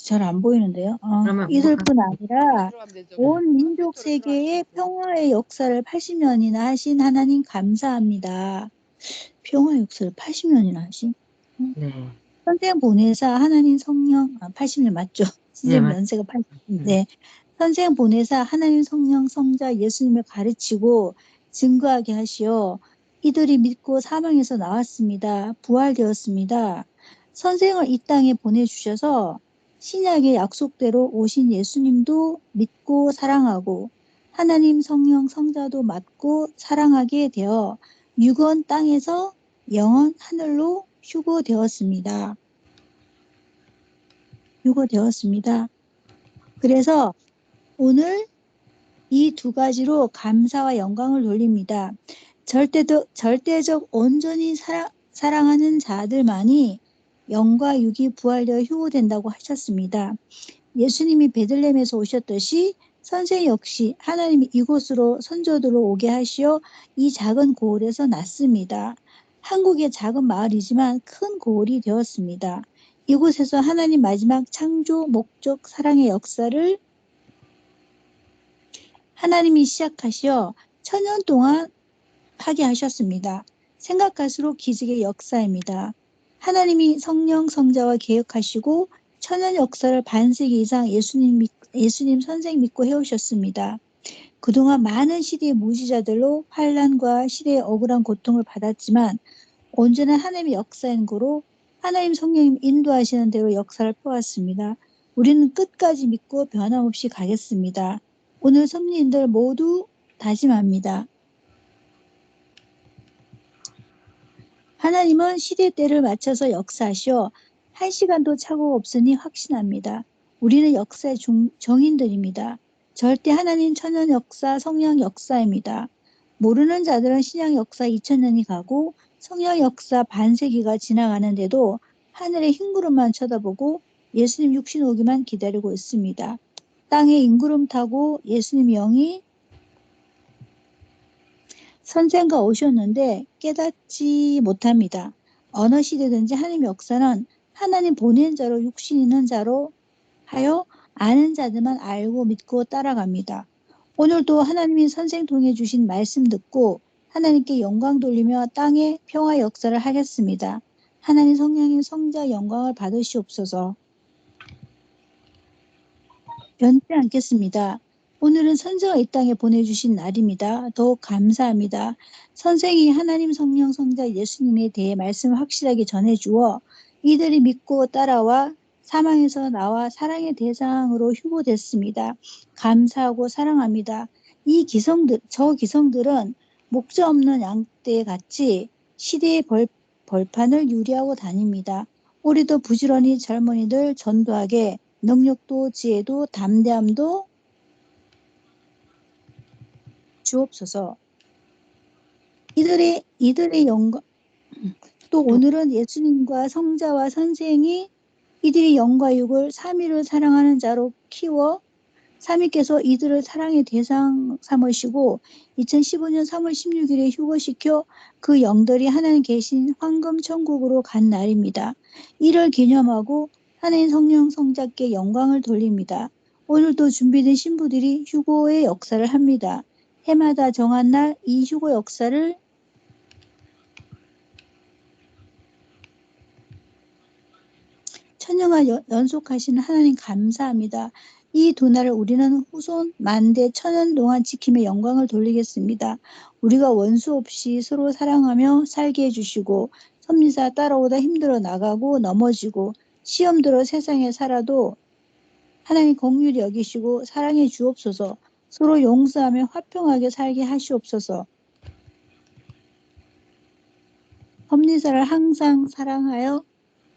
잘 안 보이는데요. 그러면 이들뿐 아니라 들어가면 되죠. 온 민족 세계의 평화의 역사를 80년이나 하신 하나님 감사합니다. 평화의 역사를 80년이나 하신? 네. 선생 보내사 하나님 성령 80년 맞죠? 네, 선생님 연세가 80년. 네. 선생 보내사 하나님 성령 성자 예수님을 가르치고 증거하게 하시어 이들이 믿고 사망에서 나왔습니다. 부활되었습니다. 선생을 이 땅에 보내주셔서 신약의 약속대로 오신 예수님도 믿고 사랑하고 하나님 성령 성자도 맡고 사랑하게 되어 육원 땅에서 영원 하늘로 휴거되었습니다. 휴거되었습니다. 그래서 오늘 이 두 가지로 감사와 영광을 돌립니다. 절대적 온전히 사랑하는 자들만이 영과 육이 부활되어 휴거된다고 하셨습니다. 예수님이 베들레헴에서 오셨듯이 선생 역시 하나님이 이곳으로 선조들로 오게 하시어 이 작은 고을에서 났습니다. 한국의 작은 마을이지만 큰 고을이 되었습니다. 이곳에서 하나님 마지막 창조 목적 사랑의 역사를 하나님이 시작하시어 천년 동안 하게 하셨습니다. 생각할수록 기적의 역사입니다. 하나님이 성령 성자와 계획하시고 천년 역사를 반세기 이상 예수님 선생 믿고 해오셨습니다. 그동안 많은 시대의 무지자들로 환란과 시대의 억울한 고통을 받았지만 온전한 하나님의 역사인 거로 하나님 성령님 인도하시는 대로 역사를 펴왔습니다. 우리는 끝까지 믿고 변함없이 가겠습니다. 오늘 성리인들 모두 다짐합니다. 하나님은 시대 때를 맞춰서 역사하시어 한 시간도 착오가 없으니 확신합니다. 우리는 역사의 정인들입니다. 절대 하나님 천년 역사, 성령 역사입니다. 모르는 자들은 신약 역사 2000년이 가고 성령 역사 반세기가 지나가는데도 하늘의 흰 구름만 쳐다보고 예수님 육신 오기만 기다리고 있습니다. 땅에 인구름 타고 예수님 영이 선생가 오셨는데 깨닫지 못합니다. 어느 시대든지 하나님의 역사는 하나님 보낸 자로 육신 있는 자로 하여 아는 자들만 알고 믿고 따라갑니다. 오늘도 하나님이 선생 통해 주신 말씀 듣고 하나님께 영광 돌리며 땅의 평화 역사를 하겠습니다. 하나님 성령의 성자 영광을 받으시옵소서. 변치 않겠습니다. 오늘은 선생을 이 땅에 보내주신 날입니다. 더욱 감사합니다. 선생이 하나님 성령 성자 예수님에 대해 말씀을 확실하게 전해주어 이들이 믿고 따라와 사망에서 나와 사랑의 대상으로 휴고됐습니다. 감사하고 사랑합니다. 저 기성들은 목자 없는 양떼 같이 시대의 벌판을 유리하고 다닙니다. 우리도 부지런히 젊은이들 전도하게 능력도 지혜도 담대함도 주옵소서. 이들의 영광, 또 오늘은 예수님과 성자와 선생이 이들이 영과 육을 삼위를 사랑하는 자로 키워 삼위께서 이들을 사랑의 대상 삼으시고 2015년 3월 16일에 휴거시켜 그 영들이 하나님 계신 황금 천국으로 간 날입니다. 이를 기념하고 하나님 성령 성자께 영광을 돌립니다. 오늘도 준비된 신부들이 휴거의 역사를 합니다. 해마다 정한 날 이 휴거 역사를 천년간 연속하시는 하나님 감사합니다. 이 두 날을 우리는 후손 만대 천년 동안 지킴의 영광을 돌리겠습니다. 우리가 원수 없이 서로 사랑하며 살게 해주시고 섭리사 따라오다 힘들어 나가고 넘어지고 시험 들어 세상에 살아도 하나님 긍휼히 여기시고 사랑해 주옵소서. 서로 용서하며 화평하게 살게 하시옵소서. 섭리사를 항상 사랑하여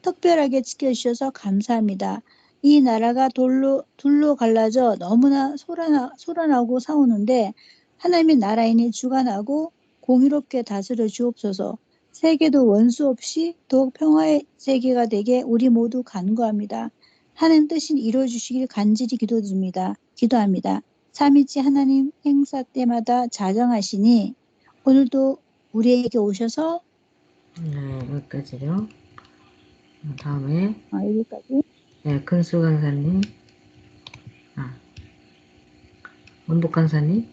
특별하게 지켜주셔서 감사합니다. 이 나라가 둘로 갈라져 너무나 소란하고 싸우는데 하나님의 나라인이 주관하고 공의롭게 다스려 주옵소서. 세계도 원수 없이 더욱 평화의 세계가 되게 우리 모두 간구합니다. 하나님 뜻이 이루어주시길 간절히 기도합니다. 삼위치 하나님 행사 때마다 자정하시니 오늘도 우리에게 오셔서 여기까지요. 다음에 여기까지. 네, 근수 강사님, 원복 강사님.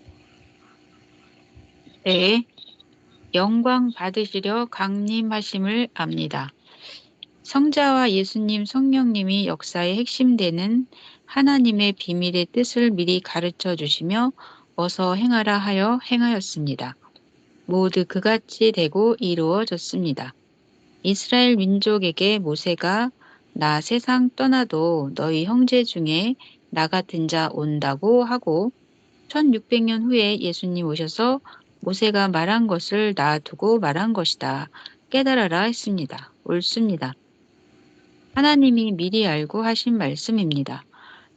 네, 영광 받으시려 강림하심을 압니다. 성자와 예수님, 성령님이 역사의 핵심되는 하나님의 비밀의 뜻을 미리 가르쳐 주시며 어서 행하라 하여 행하였습니다. 모두 그같이 되고 이루어졌습니다. 이스라엘 민족에게 모세가 나 세상 떠나도 너희 형제 중에 나 같은 자 온다고 하고 1600년 후에 예수님 오셔서 모세가 말한 것을 놔두고 말한 것이다. 깨달아라 했습니다. 옳습니다. 하나님이 미리 알고 하신 말씀입니다.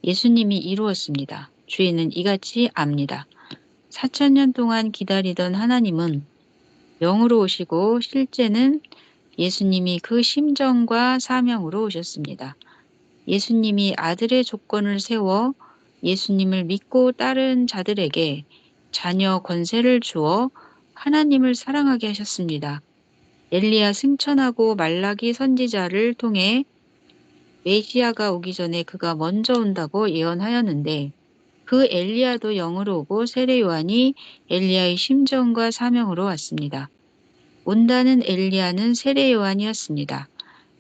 예수님이 이루었습니다. 주인은 이같이 압니다. 4000년 동안 기다리던 하나님은 영으로 오시고 실제는 예수님이 그 심정과 사명으로 오셨습니다. 예수님이 아들의 조건을 세워 예수님을 믿고 따른 자들에게 자녀 권세를 주어 하나님을 사랑하게 하셨습니다. 엘리야 승천하고 말라기 선지자를 통해 메시아가 오기 전에 그가 먼저 온다고 예언하였는데 그 엘리야도 영으로 오고 세례 요한이 엘리야의 심정과 사명으로 왔습니다. 온다는 엘리야는 세례 요한이었습니다.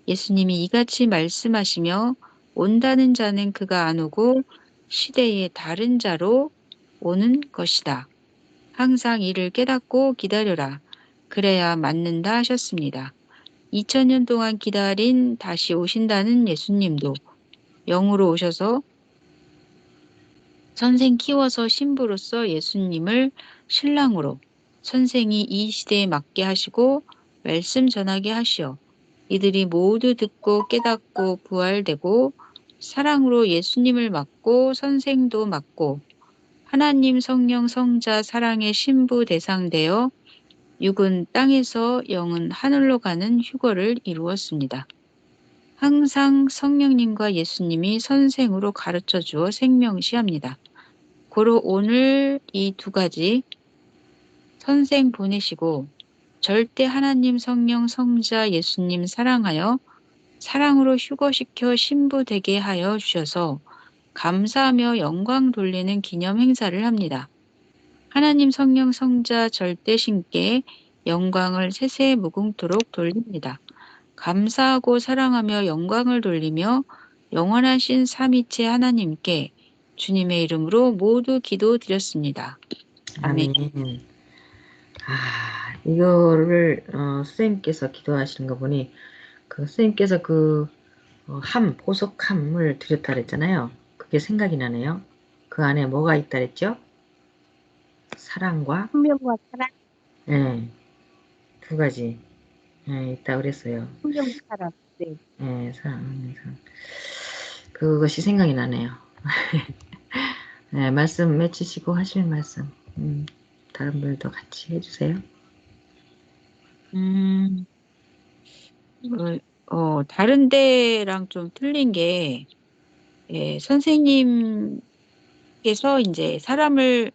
예수님이 이같이 말씀하시며 온다는 자는 그가 안 오고 시대의 다른 자로 오는 것이다. 항상 이를 깨닫고 기다려라. 그래야 맞는다 하셨습니다. 2000년 동안 기다린 다시 오신다는 예수님도 영으로 오셔서 선생 키워서 신부로서 예수님을 신랑으로 선생이 이 시대에 맞게 하시고 말씀 전하게 하시어 이들이 모두 듣고 깨닫고 부활되고 사랑으로 예수님을 맡고 선생도 맡고 하나님 성령 성자 사랑의 신부 대상되어 육은 땅에서 영은 하늘로 가는 휴거를 이루었습니다. 항상 성령님과 예수님이 선생으로 가르쳐 주어 생명시합니다. 고로 오늘 이 두 가지 선생 보내시고 절대 하나님 성령 성자 예수님 사랑하여 사랑으로 휴거시켜 신부 되게 하여 주셔서 감사하며 영광 돌리는 기념 행사를 합니다. 하나님 성령 성자 절대 신께 영광을 세세 무궁토록 돌립니다. 감사하고 사랑하며 영광을 돌리며 영원하신 삼위체 하나님께 주님의 이름으로 모두 기도드렸습니다. 아멘. 아멘. 이거를 선생님께서 기도하시는 거 보니 그 선생님께서 그 보석함을 드렸다 그랬잖아요. 그게 생각이 나네요. 그 안에 뭐가 있다 그랬죠? 사랑과, 생명과 사랑, 예, 두 가지, 예, 있다 그랬어요. 생명과 사랑. 네. 예, 사랑. 그것이 생각이 나네요. 예, 말씀 맺히시고 하실 말씀, 다른 분들도 같이 해주세요. 음, 다른 데랑 좀 틀린 게, 예, 선생님께서 이제 사람을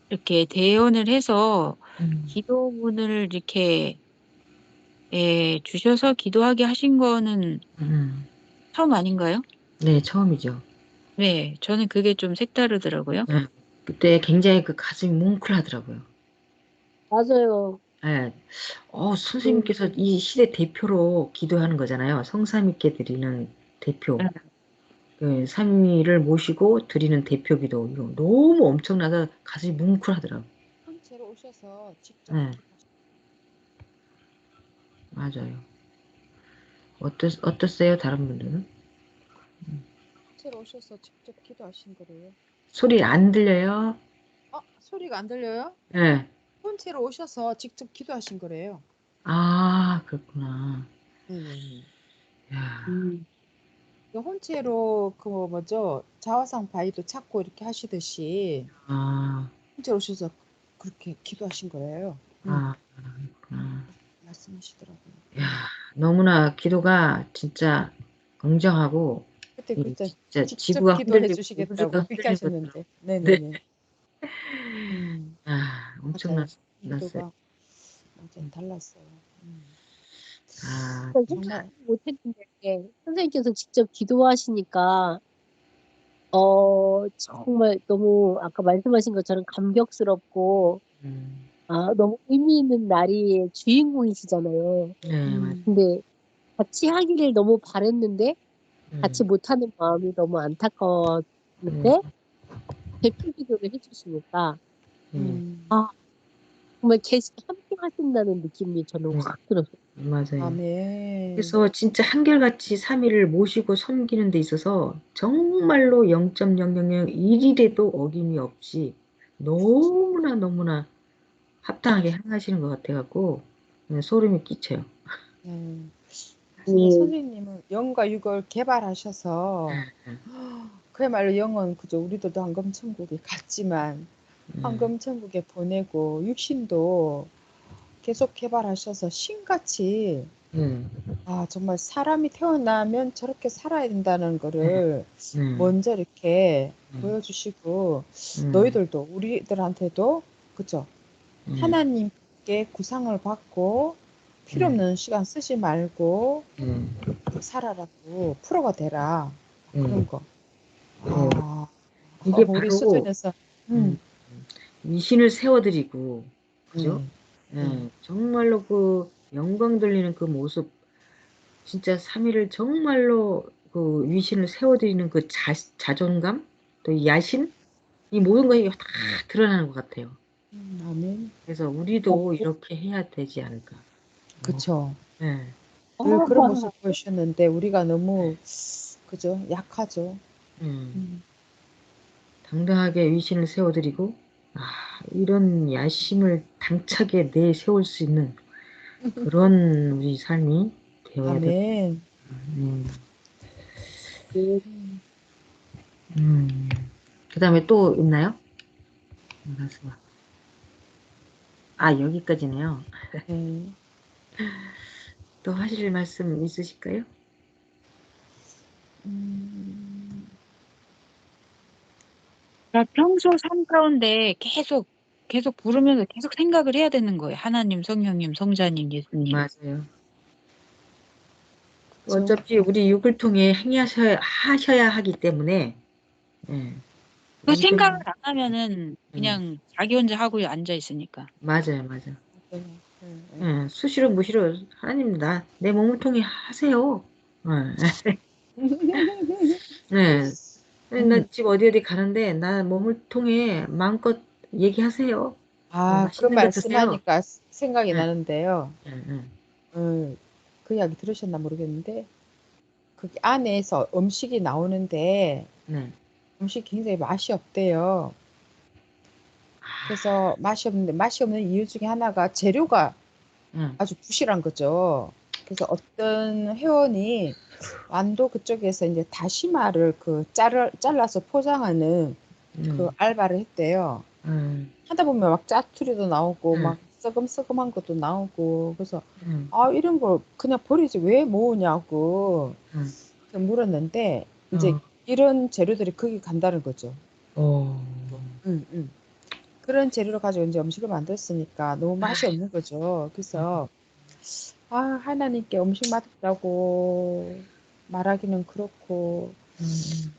이렇게 대언을 해서 기도문을 이렇게 주셔서 기도하게 하신 거는 음, 처음 아닌가요? 네, 처음이죠. 네, 저는 그게 좀 색다르더라고요. 예, 그때 굉장히 그 가슴이 뭉클하더라고요. 맞아요. 예, 선생님께서 이 시대 대표로 기도하는 거잖아요. 성삼위께 드리는 대표. 네. 그 삼위를 모시고 드리는 대표 기도. 이거 너무 엄청나서 가슴이 뭉클하더라고요. 혼체로 오셔서 직접 예, 기도하시- 맞아요. 어떠세요? 다른 분들은? 혼체로 오셔서 직접 기도하신 거래요. 소리 안 들려요? 소리가 안 들려요? 예. 혼체로 오셔서 직접 기도하신 거래요. 아, 그렇구나. 네네네. 야, 음, 혼체로 그 뭐죠? 자화상 바위도 찾고 이렇게 하시듯이 아, 혼체로 오셔서 그렇게 기도하신 거래요. 그렇구나. 말씀하시더라고요. 야, 너무나 기도가 진짜 굉장하고, 그때 글자 진짜 직접 지구가 기도해 흔들리고, 우주가 주시겠다고 그렇게 흔들리는 것처럼. 하셨는데. 네. 네네네. 엄청났어요. 맞아요. 기도가 완전 달랐어요. 아, 진짜. 정말 못했는데 선생님께서 직접 기도하시니까 정말 너무 아까 말씀하신 것처럼 감격스럽고 음, 너무 의미 있는 날이 주인공이시잖아요. 네, 맞아요. 근데 같이 하기를 너무 바랬는데 같이 음, 못하는 마음이 너무 음, 안타까웠는데 대표 기도를 해주시니까 예, 아 정말 계속 함께 하신다는 느낌이 저는 예, 확 들었어요. 맞아요. 아멘. 그래서 진짜 한결같이 3일을 모시고 섬기는 데 있어서 정말로 0.0001일에도 어김이 없이 너무나 합당하게 행하시는 것 같아갖고 소름이 끼쳐요. 진짜 예, 선생님은 영과 육을 개발하셔서 예, 그야말로 영은 그저 우리도 황금천국에 갔지만 예, 황금천국에 보내고 육신도 계속 개발하셔서 신같이 예, 정말 사람이 태어나면 저렇게 살아야 된다는 예, 거를 예, 먼저 이렇게 예, 보여주시고 예, 너희들도 우리들한테도 그죠? 예, 하나님께 구상을 받고 필요 예, 없는 시간 쓰지 말고 예, 살아라고 프로가 되라 예, 그런 거. 예. 아, 이게 우리 바로 수준에서 음, 위신을 세워드리고 그죠? 네, 네, 예, 정말로 그 영광 돌리는 그 모습 진짜 3일을 정말로 그 위신을 세워드리는 그 자존감 또 이 야심 이 모든 것이 다 드러나는 것 같아요. 아멘. 그래서 우리도 이렇게 해야 되지 않을까. 어, 그쵸. 예, 늘 그런 모습 보여주셨는데 우리가 너무 그죠? 약하죠. 음, 음, 당당하게 위신을 세워드리고 이런 야심을 당차게 내세울 수 있는 그런 우리 삶이 되어야 될. 아멘. 음, 예, 음. 그 다음에 또 있나요? 가수가. 여기까지네요. 네. 또 하실 말씀 있으실까요? 음, 그러니까 평소 삶 가운데 계속 부르면서 계속 생각을 해야 되는 거예요. 하나님, 성령님, 성자님, 예수님. 맞아요. 그쵸. 어차피 우리 육을 통해 하셔야 하기 때문에, 예, 그 온전히, 생각을 안 하면은 예, 그냥 자기 혼자 하고 앉아 있으니까. 맞아요. 네, 네, 네. 예, 수시로 무시로 하나님 내 몸을 통해 하세요. 예, 예, 나 지금 어디 가는데 나 몸을 통해 마음껏 얘기하세요. 그 맛있는 거 드세요. 말씀하니까 생각이 예, 나는데요. 예, 예. 음, 그 이야기 들으셨나 모르겠는데 거기 안에서 음식이 나오는데 네. 음식이 굉장히 맛이 없대요. 그래서 맛이 없는 이유 중에 하나가 재료가 응. 아주 부실한 거죠. 그래서 어떤 회원이 완도 그쪽에서 이제 다시마를 잘라서 포장하는 그 응. 알바를 했대요. 응. 하다 보면 막 짜투리도 나오고 응. 막 썩음썩음한 것도 나오고 그래서 응. 이런 걸 그냥 버리지 왜 모으냐고 응. 물었는데 이제 이런 재료들이 거기 간다는 거죠. 응, 응. 그런 재료를 가지고 이제 음식을 만들었으니까 너무 맛이 없는 거죠. 그래서 하나님께 음식 맛없다고 말하기는 그렇고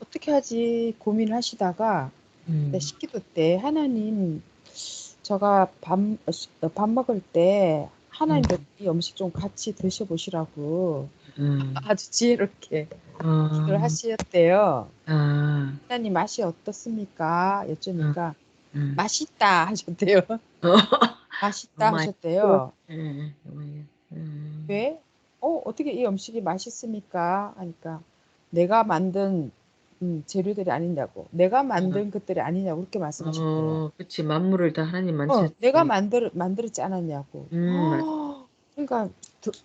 어떻게 하지 고민을 하시다가 식기도 때 하나님 제가 밥 먹을 때 하나님도 이 음식 좀 같이 드셔보시라고 아주 지혜롭게 기도를 하셨대요. 하나님 맛이 어떻습니까? 여쭈니까 맛있다 하셨대요. 맛있다 엄마. 하셨대요. 응. 왜? 어떻게 이 음식이 맛있습니까? 하니까 내가 만든 재료들이 아니냐고. 내가 만든 것들이 아니냐고 그렇게 말씀하셨대요. 그치. 만물을 다 하나님 내가 만드셨지. 만들었지 않았냐고. 맞아. 그러니까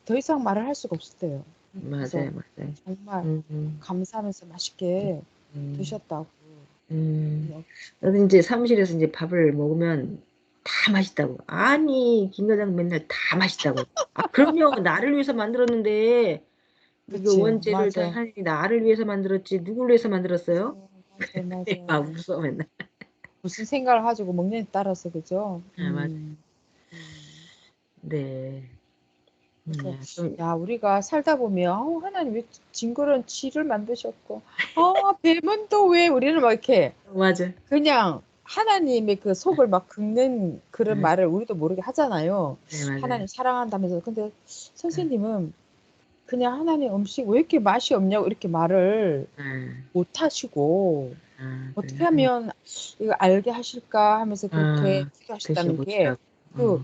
더 이상 말을 할 수가 없었대요. 그래서 맞아요, 맞아요. 정말 음. 감사하면서 맛있게 음. 드셨다고. 나도 이제 사무실에서 이제 밥을 먹으면 다 맛있다고. 아니, 김 과장 맨날 다 맛있다고. 그럼요. 나를 위해서 만들었는데, 이거 그치, 원재료를 다 맞아. 하나님이 나를 위해서 만들었지, 누구를 위해서 만들었어요? 맞아. 웃어, 맨날. 무슨 생각을 가지고 먹느냐에 따라서 그죠? 맞아. 음. 네. 그래서 좀, 야 우리가 살다 보면 하나님 왜 징그러운 쥐를 만드셨고 뱀은 또 왜 우리는 막 이렇게 맞아. 그냥 하나님의 그 속을 막 긁는 그런 네, 말을 우리도 모르게 하잖아요. 네, 맞아요. 하나님 사랑한다면서. 근데 선생님은 그냥 하나님 음식 왜 이렇게 맛이 없냐고 이렇게 말을 네. 못 하시고 그래. 어떻게 하면 이거 알게 하실까 하면서 그렇게 기도하셨다는 게 드셔보시라고. 그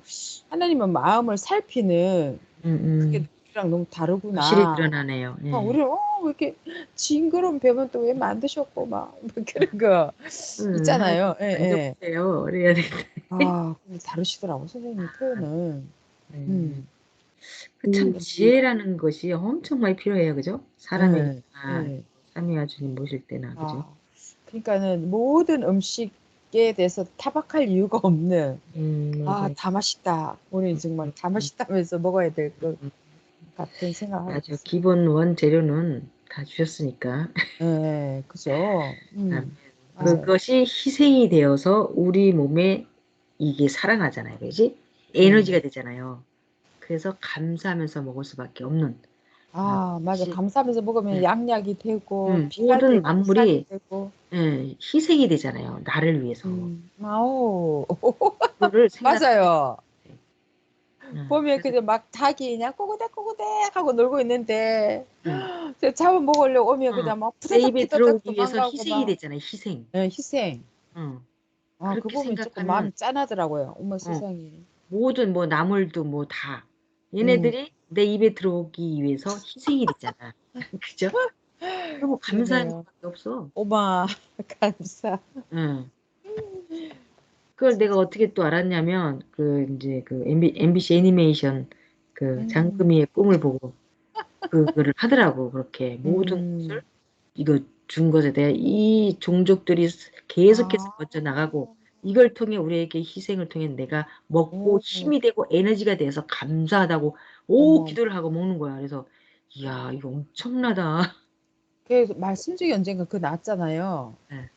하나님은 마음을 살피는 그게 우리랑 너무 확실히 다르구나. 드러나네요. 예. 우리는 왜 이렇게 징그러운 뱀은 또 왜 만드셨고 막 그런 거 하나님 있잖아요. 예, 예. 만져보세요. 그래야 돼. 근데 다르시더라고 선생님 표현은. 네. 음, 참 지혜라는 것이 엄청 많이 필요해요. 그죠? 사람에게. 예, 예. 삼위와 주님 모실 때나. 그죠? 그러니까는 모든 음식에 대해서 타박할 이유가 없는 맞아요. 다 맛있다. 우리 정말 다 맛있다면서 먹어야 될 것 같은 생각하고 맞아. 있어요. 기본 원재료는 다 주셨으니까. 예, 그죠. 아멘. 맞아요. 그것이 희생이 되어서 우리 몸에 이게 살아나잖아요. 그지? 예. 에너지가 되잖아요. 그래서 감사하면서 먹을 수밖에 없는. 맞아. 그것이, 감사하면서 먹으면 예, 양약이 되고 피가 모든 되고 살이 만물이 되고. 희생이 되잖아요. 나를 위해서. 아오. 그거를 생각해야 맞아요. 돼. 보면 그래서 그냥 막 닭이 그냥 꼬고댁꼬고댁 하고 놀고 있는데 음, 잡아 먹으려고 오면 어, 그냥 막 내 푸드득 입에 푸드득 들어오기 위해서 도망가고 희생이 막 됐잖아요. 희생. 희생. 그거 그렇게 보면 조금 생각하면 마음이 짠하더라고요. 어머 어, 세상에. 모든 뭐 나물도 뭐 다 음, 얘네들이 내 입에 들어오기 위해서 희생이 됐잖아. 그죠? 그리고 감사할 그러네요. 수밖에 없어. 오마 감사. 응. 그걸 내가 어떻게 또 알았냐면 그 이제 그 MBC 애니메이션 그 음, 장금이의 꿈을 보고 그거를 하더라고. 그렇게 모든 것을 음. 이거 준 것에 대해 이 종족들이 계속해서 아, 먼저 나가고 이걸 통해 우리에게 희생을 통해 내가 먹고 오, 힘이 되고 에너지가 돼서 감사하다고 어머. 기도를 하고 먹는 거야. 그래서 이야 이거 엄청나다. 그 말씀 중에 언젠가 그거 나왔잖아요. 네,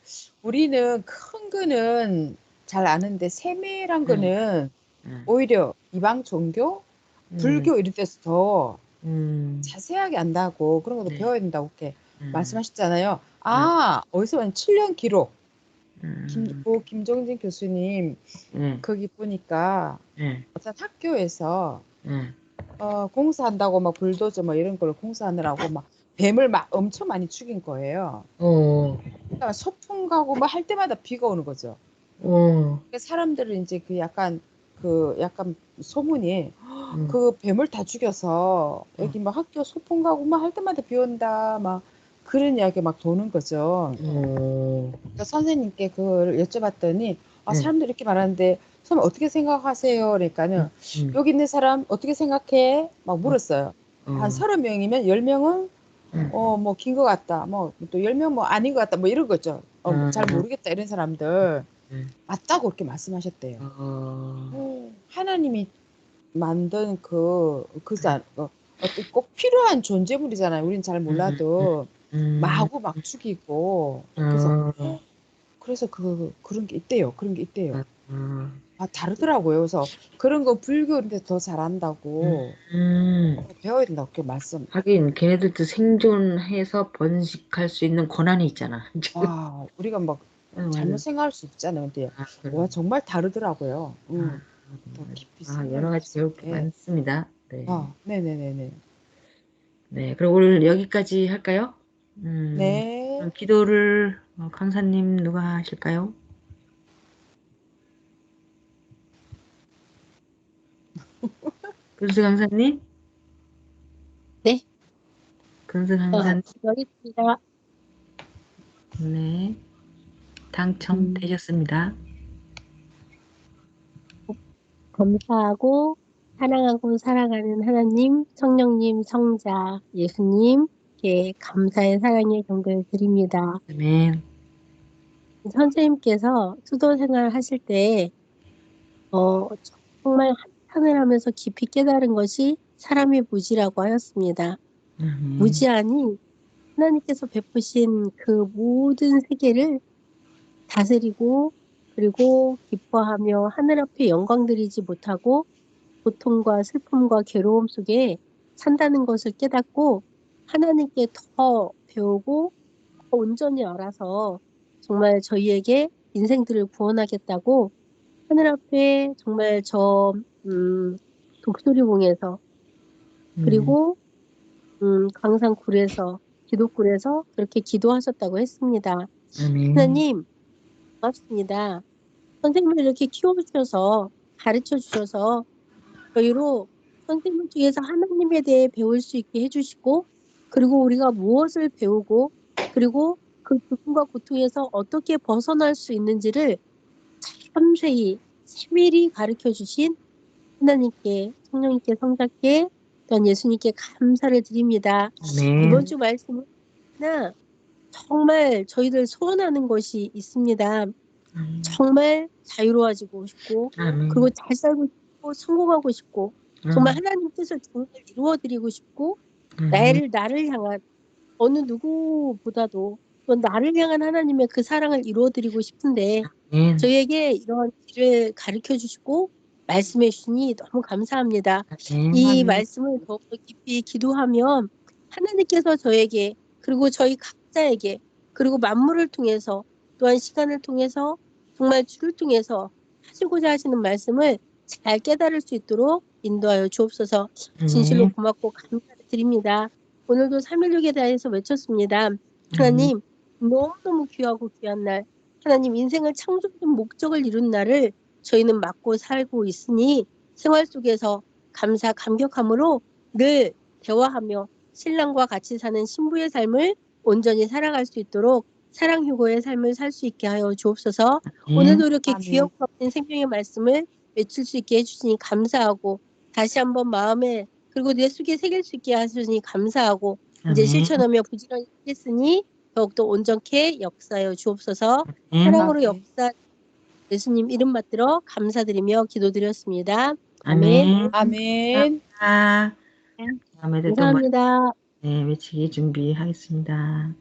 우리는 큰 거는 잘 아는데 세밀한 네, 거는 네. 오히려 이방 종교, 음, 불교 이런 데서 더 음, 자세하게 안다고 그런 것도 네, 배워야 된다고 이렇게 음, 말씀하셨잖아요. 맞아. 어디서 본 7년 기록. 음, 김종진 교수님 네, 거기 보니까 네, 어떤 학교에서 네. 공사한다고 막 불도저 뭐 이런 걸 공사하느라고 막 뱀을 막 엄청 많이 죽인 거예요. 어, 그러니까 소풍 가고 막 할 때마다 비가 오는 거죠. 어, 사람들은 이제 그 약간 소문이 그 뱀을 다 죽여서 여기 막 학교 소풍 가고 막 할 때마다 비 온다 막 그런 이야기 막 도는 거죠. 그러니까 선생님께 그걸 여쭤봤더니 아, 네. 사람들이 이렇게 말하는데 선생님 어떻게 생각하세요? 그러니까는 음. 여기 있는 사람 어떻게 생각해? 막 물었어요. 한 30명이면 10명은 뭐 긴 것 같다. 뭐 또 10명 뭐 아닌 것 같다. 뭐 이런 거죠. 잘 모르겠다 이런 사람들 맞다고 그렇게 말씀하셨대요. 하나님이 만든 어떤 꼭 필요한 존재물이잖아요. 우린 잘 몰라도 마구 막 죽이고 그래서 그런 게 있대요. 그런 게 있대요. 아, 다르더라고요. 그래서 그런 거 불교인데 더 잘한다고 배워야 된다고 그렇게 말씀. 하긴 걔네들도 생존해서 번식할 수 있는 권한이 있잖아. 아, 우리가 막 잘못 맞아. 생각할 수 있잖아요. 근데 그래. 와 정말 다르더라고요. 더 네. 깊이 여러 생각할 가지 수 배울 게 있게. 많습니다. 네. 네네네네. 네. 그럼 오늘 여기까지 할까요? 네. 그럼 기도를 강사님 누가 하실까요? 근수 강사님? 네. 근수 강사님? 기도하겠습니다. 네. 당첨되셨습니다. 감사하고 사랑하고 살아가는 하나님, 성령님, 성자, 예수님께 감사의 사랑의 경배를 드립니다. 아멘. 선생님께서 수도 생활을 하실 때 정말 한탄을 하면서 깊이 깨달은 것이 사람의 무지라고 하였습니다. 무지하니 하나님께서 베푸신 그 모든 세계를 다스리고 그리고 기뻐하며 하늘 앞에 영광 드리지 못하고 고통과 슬픔과 괴로움 속에 산다는 것을 깨닫고 하나님께 더 배우고 더 온전히 알아서 정말 저희에게 인생들을 구원하겠다고 하늘 앞에 정말 독수리봉에서 그리고 광산굴에서 기도굴에서 그렇게 기도하셨다고 했습니다. 아멘. 하나님 고맙습니다. 선생님을 이렇게 키워주셔서 가르쳐주셔서 저희로 선생님 중에서 하나님에 대해 배울 수 있게 해주시고 그리고 우리가 무엇을 배우고 그리고 그 죽음과 고통에서 어떻게 벗어날 수 있는지를 참세히 세밀히 가르쳐주신 하나님께 성령님께 성자께 또한 예수님께 감사를 드립니다. 아멘. 이번 주 말씀은 정말 저희들 소원하는 것이 있습니다. 정말 자유로워지고 싶고 아멘. 그리고 잘 살고 싶고 성공하고 싶고 정말 하나님 뜻을 정말 이루어드리고 싶고 나를 향한 어느 누구보다도 또 나를 향한 하나님의 그 사랑을 이루어드리고 싶은데 아멘. 저희에게 이런 길을 가르쳐 주시고 말씀해 주시니 너무 감사합니다. 아멘. 이 말씀을 더욱더 깊이 기도하면 하나님께서 저에게 그리고 저희 각자에게 그리고 만물을 통해서 또한 시간을 통해서 정말 주를 통해서 하시고자 하시는 말씀을 잘 깨달을 수 있도록 인도하여 주옵소서. 진실로 고맙고 감사를 드립니다. 오늘도 316에 대해서 외쳤습니다. 하나님 너무너무 귀하고 귀한 날 하나님 인생을 창조된 목적을 이룬 날을 저희는 맞고 살고 있으니 생활 속에서 감사 감격함으로 늘 대화하며 신랑과 같이 사는 신부의 삶을 온전히 살아갈 수 있도록 사랑 휴고의 삶을 살 수 있게 하여 주옵소서. 오늘도 이렇게 귀하고 값진 생명의 말씀을 외칠 수 있게 해주시니 감사하고 다시 한번 마음에 그리고 내 속에 새길 수 있게 하시니 감사하고 이제 실천하며 부지런히 하겠으니 더욱더 온전케 역사하여 주옵소서. 사랑으로 역사 예수님 이름 받들어 감사드리며 기도드렸습니다. 아멘. 아멘. 다음에도 또 감사합니다. 외치기 준비하겠습니다.